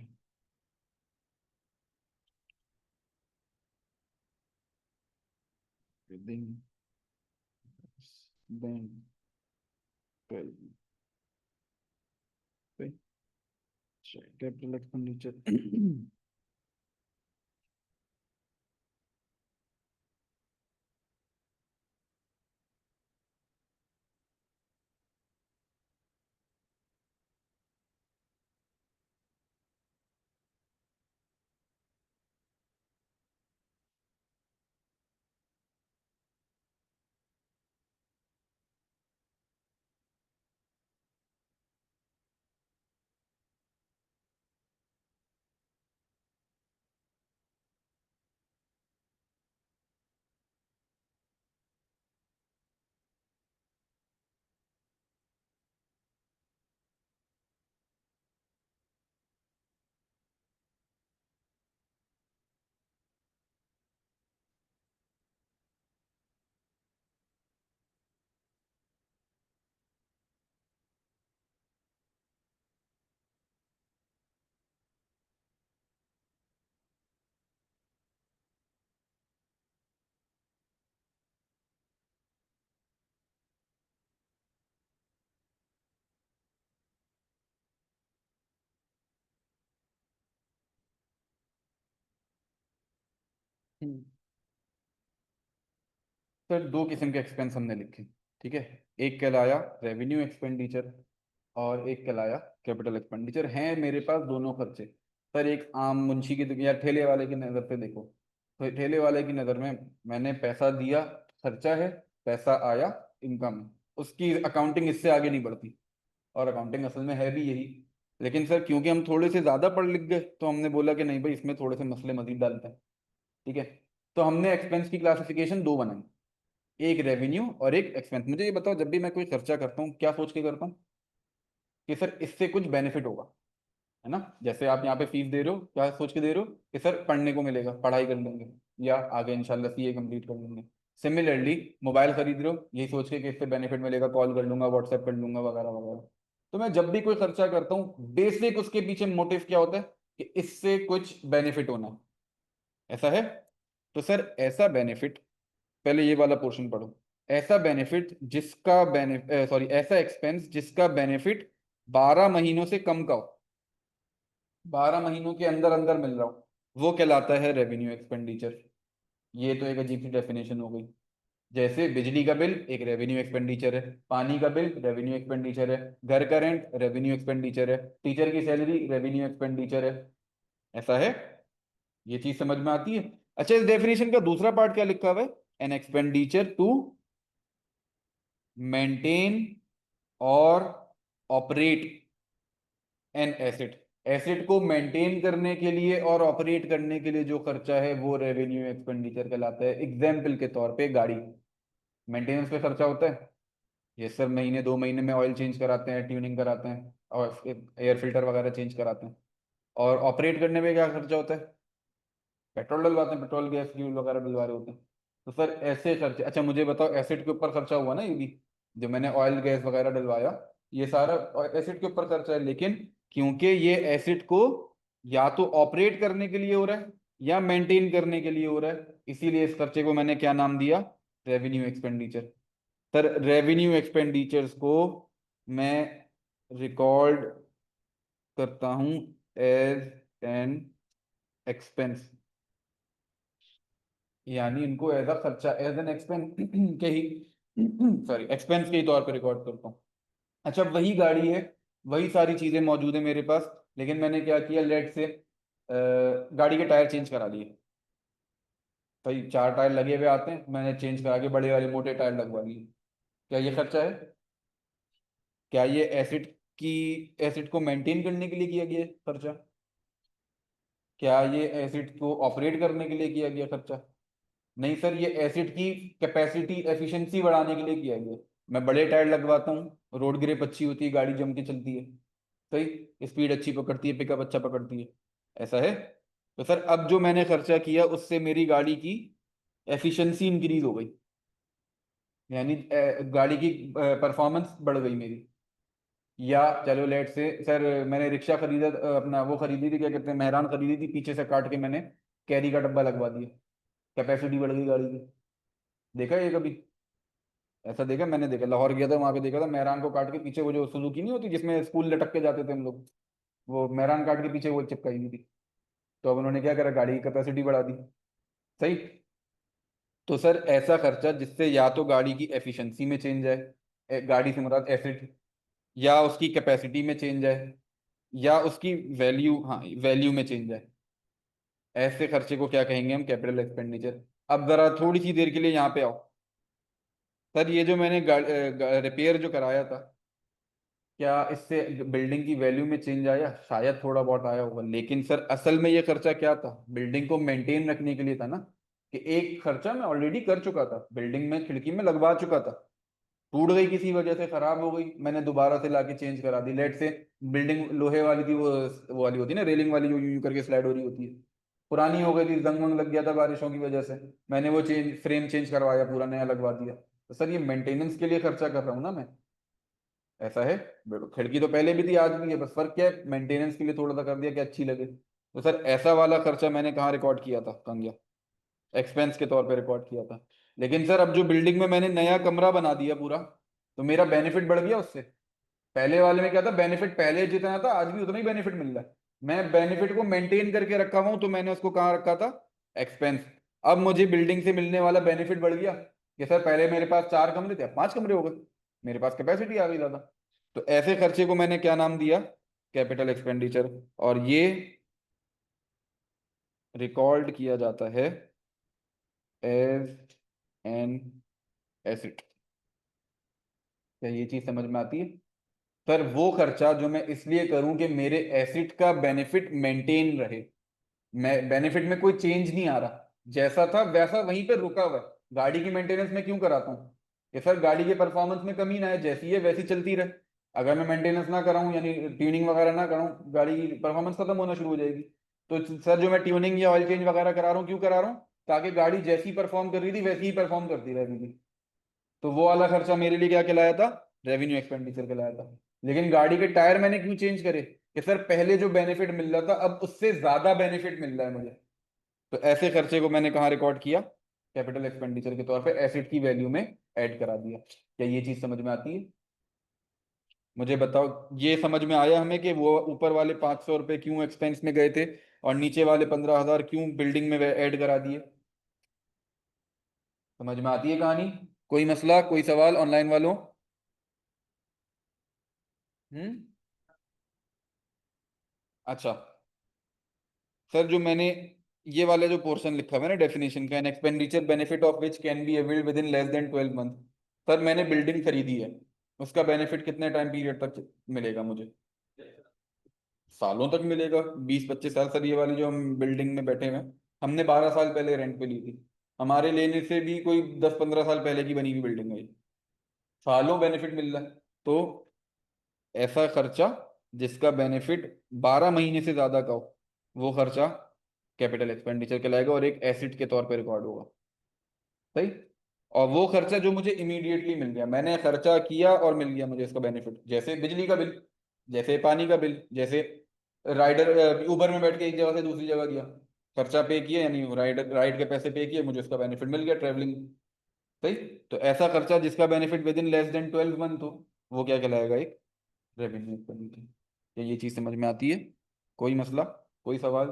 Speaker 1: within then 12, capital expenditure. Hmm. Sir दो किस्म के एक्सपेंस हमने लिखे, ठीक है। एक कहलाया रेवेन्यू एक्सपेंडिचर और एक कहलाया कैपिटल एक्सपेंडिचर। हैं मेरे पास दोनों खर्चे। सर एक आम मुंशी की या ठेले वाले की नज़र से देखो, तो ठेले वाले की नज़र में मैंने पैसा दिया, खर्चा है, पैसा आया, इनकम है, उसकी अकाउंटिंग इससे आगे नहीं बढ़ती। और अकाउंटिंग असल में है भी यही। लेकिन सर क्योंकि हम थोड़े से ज़्यादा पढ़ लिख गए तो हमने बोला कि नहीं भाई इसमें थोड़े से मसले मजीद डालते हैं, ठीक है। तो हमने एक्सपेंस की क्लासिफिकेशन दो बनाई, एक रेवेन्यू और एक एक्सपेंस। मुझे ये बताओ, जब भी मैं कोई खर्चा करता हूँ क्या सोच के करता हूँ कि सर इससे कुछ बेनिफिट होगा, है ना। जैसे आप यहाँ पे फीस दे रहे हो, क्या सोच के दे रहे हो कि सर पढ़ने को मिलेगा, पढ़ाई कर लेंगे या आगे इंशाल्लाह सीए कंप्लीट कर लेंगे। सिमिलरली मोबाइल खरीद रहे हो, यही सोच के कि इससे बेनिफिट मिलेगा, कॉल कर लूंगा, व्हाट्सएप कर लूंगा, वगैरह वगैरह। तो मैं जब भी कोई खर्चा करता हूँ बेसिक उसके पीछे मोटिव क्या होता है कि इससे कुछ बेनिफिट होना है, ऐसा है। तो सर ऐसा बेनिफिट, पहले ये वाला पोर्शन पढ़ो। ऐसा बेनिफिट जिसका बेनिफिट, सॉरी, ऐसा एक्सपेंस जिसका बेनिफिट 12 महीनों से कम का हो, 12 महीनों के अंदर अंदर मिल रहा हो, वो कहलाता है रेवेन्यू एक्सपेंडिचर। ये तो एक अजीब सी डेफिनेशन हो गई। जैसे बिजली का बिल एक रेवेन्यू एक्सपेंडिचर है, पानी का बिल रेवेन्यू एक्सपेंडिचर है, घर का रेंट रेवेन्यू एक्सपेंडिचर है, टीचर की सैलरी रेवेन्यू एक्सपेंडिचर है, ऐसा है। ये चीज समझ में आती है। अच्छा, इस डेफिनेशन का दूसरा पार्ट क्या लिखा हुआ है? एन एक्सपेंडिचर टू मेंटेन और ऑपरेट एन एसेट। एसेट को मेंटेन करने के लिए और ऑपरेट करने के लिए जो खर्चा है वो रेवेन्यू एक्सपेंडिचर कहलाता है। एग्जाम्पल के तौर पे गाड़ी, मेंटेनेंस पे खर्चा होता है, ये सब महीने 2 महीने में ऑयल चेंज कराते हैं, ट्यूनिंग कराते हैं और एयर फिल्टर वगैरह चेंज कराते हैं। और ऑपरेट करने में क्या खर्चा होता है? पेट्रोल डलवाते हैं, पेट्रोल गैस फ्यूल वगैरह डलवा रहे होते हैं। तो सर ऐसे खर्चे, अच्छा मुझे बताओ, एसिड के ऊपर खर्चा हुआ ना ये भी, जो मैंने ऑयल गैस वगैरह डलवाया, ये सारा एसिड के ऊपर खर्चा है। लेकिन क्योंकि ये एसिड को या तो ऑपरेट करने के लिए हो रहा है या मेंटेन करने के लिए हो रहा है, इसीलिए इस खर्चे को मैंने क्या नाम दिया? Revenue expenditure. Sir revenue expenditures को मैं रिकॉर्ड करता हूं एज एन एक्सपेंस, यानी इनको एज अ खर्चा, एज एन एक्सपेंस के ही सॉरी एक्सपेंस के ही तौर पे रिकॉर्ड करता हूँ। अच्छा वही गाड़ी है, वही सारी चीजें मौजूद है मेरे पास, लेकिन मैंने क्या किया, लेट से गाड़ी के टायर चेंज करा लिए। भाई 4 टायर लगे हुए आते हैं, मैंने चेंज करा के बड़े वाले मोटे टायर लगवा लिए। क्या ये खर्चा है? क्या ये एसिड की, एसिड को मेंटेन करने के लिए किया गया है खर्चा? क्या ये एसिड को ऑपरेट करने के लिए किया गया खर्चा? नहीं सर, ये एसिड की कैपेसिटी एफिशिएंसी बढ़ाने के लिए किया गया। मैं बड़े टायर लगवाता हूँ, रोड ग्रिप अच्छी होती है, गाड़ी जम के चलती है, सही स्पीड अच्छी पकड़ती है, पिकअप अच्छा पकड़ती है, ऐसा है। तो सर अब जो मैंने खर्चा किया उससे मेरी गाड़ी की एफिशिएंसी इंक्रीज हो गई, यानी गाड़ी की परफॉर्मेंस बढ़ गई मेरी। या चलो लेट से सर मैंने रिक्शा खरीदा, अपना वो खरीदी थी, क्या कहते हैं, मेहरान खरीदी थी, पीछे से काट के मैंने कैरी का डब्बा लगवा दिया, कैपेसिटी बढ़ गई गाड़ी की। देखा ये कभी? ऐसा देखा? मैंने देखा, लाहौर गया था, वहां पे देखा था मेहरान को काट के पीछे वो जो सुजुकी नहीं होती जिसमें स्कूल लटक के जाते थे हम लोग, वो मेहरान काट के पीछे वो चिपकाई हुई थी। तो अब उन्होंने क्या करा, गाड़ी की कैपेसिटी बढ़ा दी, सही। तो सर ऐसा खर्चा जिससे या तो गाड़ी की एफिशिएंसी में चेंज आए, गाड़ी से मुराद एसिड, या उसकी कैपेसिटी में चेंज आए, या उसकी वैल्यू, हाँ वैल्यू में चेंज आए, ऐसे खर्चे को क्या कहेंगे हम? Capital expenditure. अब जरा थोड़ी सी देर के लिए यहाँ पे आओ। सर ये जो मैंने रिपेयर जो कराया था, क्या इससे बिल्डिंग की वैल्यू में चेंज आया? शायद थोड़ा बहुत आया होगा, लेकिन सर असल में ये खर्चा क्या था? बिल्डिंग को मेंटेन रखने के लिए था ना। कि एक खर्चा मैं ऑलरेडी कर चुका था, बिल्डिंग में खिड़की में लगवा चुका था, टूट गई किसी वजह से, खराब हो गई, मैंने दोबारा से लाके चेंज करा दी। लेट से बिल्डिंग लोहे वाली थी, वो वाली होती है ना रेलिंग वाली, जो यूं यूं करके स्लाइड हो रही होती है, पुरानी हो गई थी, जंग वंग लग गया था बारिशों की वजह से, मैंने वो चेंज, फ्रेम चेंज करवाया, पूरा नया लगवा दिया। तो सर ये मेंटेनेंस के लिए खर्चा कर रहा हूँ ना मैं, ऐसा है। बिल्कुल, खिड़की तो पहले भी थी आज भी है, बस फर्क क्या है, मेंटेनेंस के लिए थोड़ा सा कर दिया कि अच्छी लगे। तो सर ऐसा वाला खर्चा मैंने कहाँ रिकॉर्ड किया था? कहाँ गया? एक्सपेंस के तौर पे रिकॉर्ड किया था। लेकिन सर अब जो बिल्डिंग में मैंने नया कमरा बना दिया पूरा, तो मेरा बेनिफिट बढ़ गया उससे। पहले वाले में क्या था, बेनिफिट पहले जितना था आज भी उतना ही बेनिफिट मिल रहा है। मैं बेनिफिट को मेंटेन करके रखा हुआ हूं, तो मैंने उसको कहाँ रखा था? एक्सपेंस। अब मुझे बिल्डिंग से मिलने वाला बेनिफिट बढ़ गया कि सर पहले मेरे पास 4 कमरे थे, अब 5 कमरे हो गए, मेरे पास कैपेसिटी आ गई ज्यादा। तो ऐसे खर्चे को मैंने क्या नाम दिया? Capital expenditure. और ये रिकॉर्ड किया जाता है एज एन एसेट। क्या ये चीज समझ में आती है? पर वो खर्चा जो मैं इसलिए करूं कि मेरे एसेट का बेनिफिट मेंटेन रहे, मैं बेनिफिट में कोई चेंज नहीं आ रहा, जैसा था वैसा वहीं पे रुका हुआ है। गाड़ी की मेंटेनेंस में क्यों कराता हूँ कि सर गाड़ी के परफॉर्मेंस में कमी ना है, जैसी है वैसी चलती रहे। अगर मैं मेंटेनेंस ना कराऊं यानी ट्यूनिंग वगैरह ना कराऊं, गाड़ी की परफॉर्मेंस खत्म होना शुरू हो जाएगी। तो सर जो मैं ट्यूनिंग या ऑयल चेंज वगैरह करा रहा हूँ, क्यों करा रहा हूँ? ताकि गाड़ी जैसी परफॉर्म कर रही थी वैसी ही परफॉर्म करती रहेगी। तो वो वाला खर्चा मेरे लिए क्या कहलाया था? रेवेन्यू एक्सपेंडिचर कहलाया था। लेकिन गाड़ी के टायर मैंने क्यों चेंज करे? कि सर पहले जो बेनिफिट मिल रहा था अब उससे ज्यादा बेनिफिट मिल रहा है मुझे। तो ऐसे खर्चे को मैंने कहाँ रिकॉर्ड किया? कैपिटल एक्सपेंडिचर के तौर पे एसेट की वैल्यू में ऐड करा दिया। क्या ये चीज समझ में आती है? मुझे बताओ, ये समझ में आया हमें कि वो ऊपर वाले 500 रुपये क्यों एक्सपेंस में गए थे और नीचे वाले 15,000 क्यों बिल्डिंग में ऐड करा दिए? समझ में आती है कहानी? कोई मसला, कोई सवाल ऑनलाइन वालों? हम्म। अच्छा। सर जो मैंने ये वाला जो पोर्शन लिखा हुआ है ना डेफिनेशन का, an expenditure benefit of which can be availed with in less than 12 month. Sir मैंने बिल्डिंग खरीदी है, उसका बेनिफिट कितने टाइम पीरियड तक मिलेगा मुझे? सालों तक मिलेगा, 20-25 साल। सर ये वाली जो हम बिल्डिंग में बैठे हुए हैं, हमने 12 साल पहले रेंट पे ली थी। हमारे लेने से भी कोई 10-15 साल पहले की बनी हुई बिल्डिंग है ये। सालों बेनिफिट मिल रहा है। तो ऐसा खर्चा जिसका बेनिफिट 12 महीने से ज्यादा का हो, वो खर्चा कैपिटल एक्सपेंडिचर कहलाएगा और एक एसिड के तौर पे रिकॉर्ड होगा। सही। और वो खर्चा जो मुझे इमीडिएटली मिल गया, मैंने खर्चा किया और मिल गया मुझे इसका बेनिफिट, जैसे बिजली का बिल, जैसे पानी का बिल, जैसे राइडर उबर में बैठ के एक जगह से दूसरी जगह गया, खर्चा पे किया यानी राइड के पैसे पे किए, मुझे उसका बेनिफिट मिल गया ट्रैवलिंग। सही। तो ऐसा खर्चा जिसका benefit with in less than 12 month हो, वो क्या कहलाएगा? एक रेवेन्यू एक्सपेंडिचर। क्या ये चीज समझ में आती है? कोई मसला, कोई सवाल,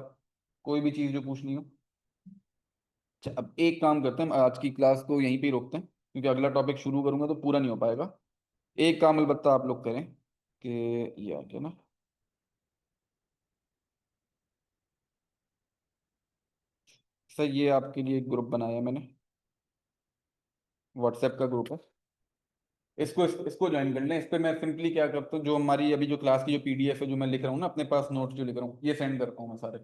Speaker 1: कोई भी चीज जो पूछनी हो? अच्छा, अब एक काम करते हैं, हम आज की क्लास को यहीं पे ही रोकते हैं क्योंकि अगला टॉपिक शुरू करूंगा तो पूरा नहीं हो पाएगा। एक काम अलबत्ता आप लोग करें कि ये आ गया ना, सर ये आपके लिए एक ग्रुप बनाया है मैंने, व्हाट्सएप का ग्रुप है। इसको ज्वाइन कर लें। इस पे मैं सिंपली क्या करता हूँ, जो हमारी अभी जो क्लास की जो पीडीएफ है जो मैं लिख रहा हूँ ना, अपने पास नोट्स जो लिख रहा हूँ, ये सेंड करता हूँ मैं सारे।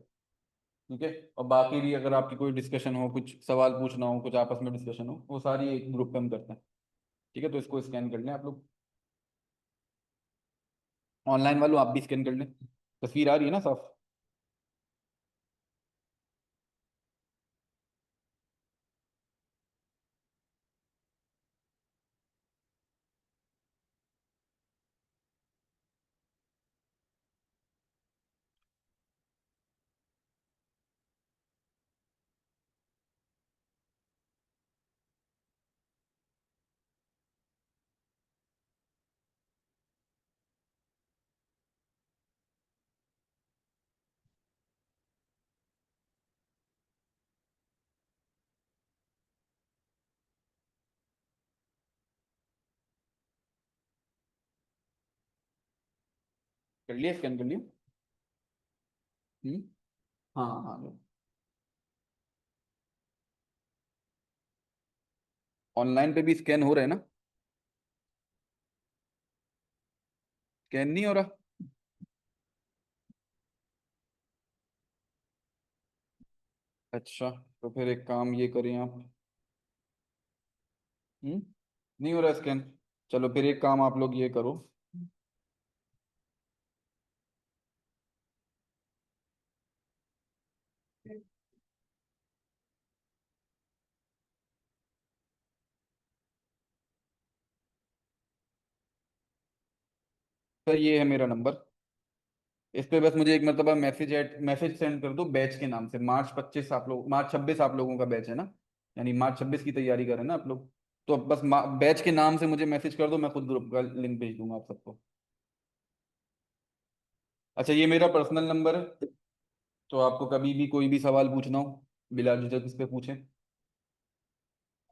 Speaker 1: ठीक है। और बाकी भी अगर आपकी कोई डिस्कशन हो, कुछ सवाल पूछना हो, कुछ आपस में डिस्कशन हो, वो सारी एक ग्रुप पे हम करते हैं। ठीक है, तो इसको स्कैन कर लें आप लोग। ऑनलाइन वालों आप भी स्कैन कर लें। तस्वीर आ रही है ना साफ? कर लिया, स्कैन कर लिया? हम्म। हाँ हाँ हाँ। ऑनलाइन पे भी स्कैन हो रहा है ना? स्कैन नहीं हो रहा? अच्छा, तो फिर एक काम ये करें आप। हम्म। नहीं हो रहा स्कैन? चलो फिर एक काम आप लोग ये करो। सर ये है मेरा नंबर। इस पे बस मुझे एक मतलब मैसेज सेंड कर दो बैच के नाम से। मार्च 25 आप लोग, मार्च 26 आप लोगों का बैच है ना, यानी मार्च 26 की तैयारी करें ना आप लोग। तो अब बस बैच के नाम से मुझे मैसेज कर दो, मैं खुद ग्रुप का लिंक भेज दूंगा आप सबको। अच्छा, ये मेरा पर्सनल नंबर है, तो आपको कभी भी कोई भी सवाल पूछना हो बिला झिझक इस पे पूछें।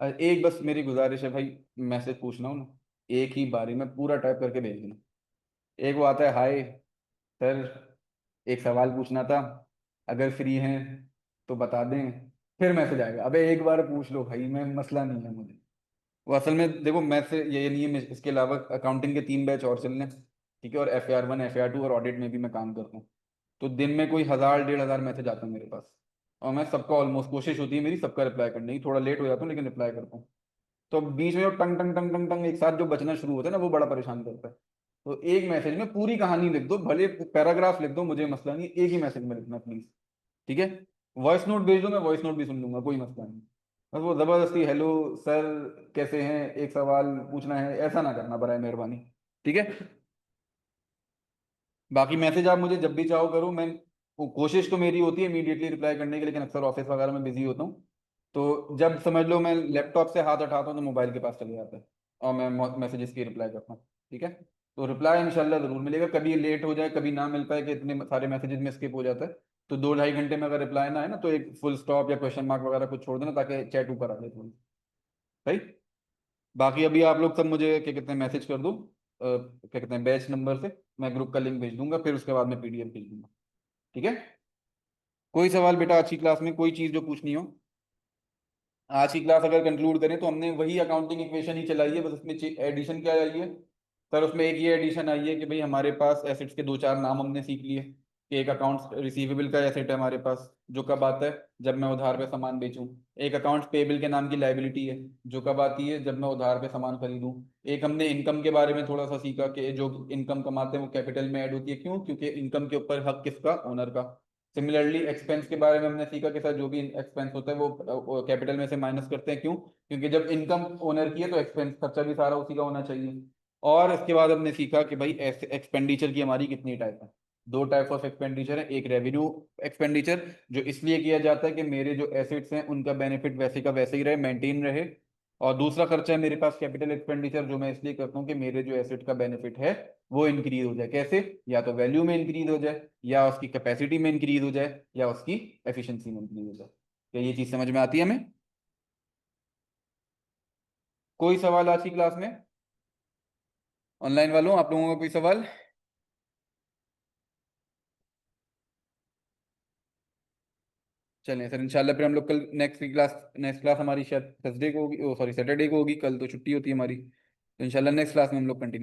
Speaker 1: एक बस मेरी गुजारिश है भाई, मैसेज पूछना हो ना, एक ही बारी में पूरा टाइप करके भेज देना। एक वो आता है, हाय सर, एक सवाल पूछना था, अगर फ्री हैं तो बता दें। फिर मैसेज आएगा, अबे एक बार पूछ लो भाई, मैं मसला नहीं है मुझे। वो असल में देखो, मैं से ये नहीं है, इसके अलावा अकाउंटिंग के 3 बैच और चलने हैं, ठीक है, और FAR 1 FAR 2 और ऑडिट में भी मैं काम करता हूँ। तो दिन में कोई 1000 1500 मैसेज आता है मेरे पास, और मैं सबका ऑलमोस्ट, कोशिश होती है मेरी सबका रिप्लाई करने की, थोड़ा लेट हो जाता हूँ लेकिन रिप्लाई करता हूँ। तो बीच में जो टंग टंग टंग टंग टंग एक साथ जो बचना शुरू होता है ना, वो बड़ा परेशान करता है। तो एक मैसेज में पूरी कहानी लिख दो, भले पैराग्राफ लिख दो, मुझे मसला नहीं, एक ही मैसेज में लिखना प्लीज, ठीक है। वॉइस नोट भेज दो, मैं वॉइस नोट भी सुन लूंगा, कोई मसला नहीं। बस वो जबरदस्ती हेलो सर कैसे हैं, एक सवाल पूछना है, ऐसा ना करना बराए मेहरबानी, ठीक है। बाकी मैसेज आप मुझे जब भी चाहो करो, मैं कोशिश तो मेरी होती है इमीडिएटली रिप्लाई करने की, लेकिन अक्सर ऑफिस वगैरह में बिजी होता हूँ। तो जब समझ लो मैं लैपटॉप से हाथ उठाता हूँ तो मोबाइल के पास चले जाता है, और मैं मैसेजेस की रिप्लाई करता हूँ, ठीक है। तो रिप्लाई इंशाल्लाह जरूर मिलेगा, कभी लेट हो जाए, कभी ना मिल पाए कि इतने सारे मैसेजेस में स्किप हो जाता है, तो 2 ढाई घंटे में अगर रिप्लाई ना आए ना, तो एक फुल स्टॉप या क्वेश्चन मार्क वगैरह कुछ छोड़ देना, ताकि चैट ऊपर आ जाए थोड़ी। सही। बाकी अभी आप लोग सब मुझे क्या कहते हैं मैसेज कर दो, क्या कहते हैं बैच नंबर से, मैं ग्रुप का लिंक भेज दूंगा, फिर उसके बाद मैं PDF भेज दूंगा, ठीक है। कोई सवाल बेटा आज की क्लास में, कोई चीज़ जो पूछनी हो? आज की क्लास अगर कंक्लूड करें तो हमने वही अकाउंटिंग इक्वेशन ही चलाई है, बस उसमें एडिशन क्या आई है सर, उसमें एक ये एडिशन आई है कि भाई हमारे पास एसेट्स के 2 4 नाम हमने सीख लिए, कि एक अकाउंट्स रिसीवेबल का एसेट है हमारे पास, जो कब आता है, जब मैं उधार पे सामान बेचूं। एक अकाउंट्स पेबल के नाम की लाइबिलिटी है, जो कब आती है, जब मैं उधार पे सामान खरीदूं। एक हमने इनकम के बारे में थोड़ा सा सीखा, कि जो इनकम कमाते हैं वो कैपिटल में ऐड होती है, क्यों, क्योंकि इनकम के ऊपर हक किसका, ओनर का। सिमिलरली एक्सपेंस के बारे में हमने सीखा कि सर जो भी एक्सपेंस होता है वो कैपिटल में से माइनस करते हैं, क्यों, क्योंकि जब इनकम ओनर की है तो एक्सपेंस खर्चा भी सारा उसी का होना चाहिए। और इसके बाद हमने सीखा कि भाई ऐसे एक्सपेंडिचर की हमारी कितनी टाइप है। 2 टाइप ऑफ एक्सपेंडिचर है, एक रेवेन्यू एक्सपेंडिचर, जो इसलिए किया जाता है कि मेरे जो एसेट्स हैं उनका बेनिफिट वैसे का वैसे ही रहे, मेंटेन रहे। और दूसरा खर्चा है मेरे पास कैपिटल एक्सपेंडिचर, जो मैं इसलिए करता हूँ कि मेरे जो एसेट का बेनिफिट है वो इंक्रीज हो जाए। कैसे? या तो वैल्यू में इंक्रीज हो जाए, या उसकी कैपेसिटी में इंक्रीज हो जाए, या उसकी एफिशिएंसी में इंक्रीज हो जाए। क्या ये चीज समझ में आती है हमें? कोई सवाल आज की क्लास में? ऑनलाइन वालों, आप लोगों का कोई सवाल? चलें सर, इंशाल्लाह फिर हम लोग कल नेक्स्ट क्लास हमारी शायद थर्सडे को होगी, ओ सॉरी सैटरडे को होगी, कल तो छुट्टी होती है हमारी, तो इंशाल्लाह नेक्स्ट क्लास में हम लोग कंटिन्यू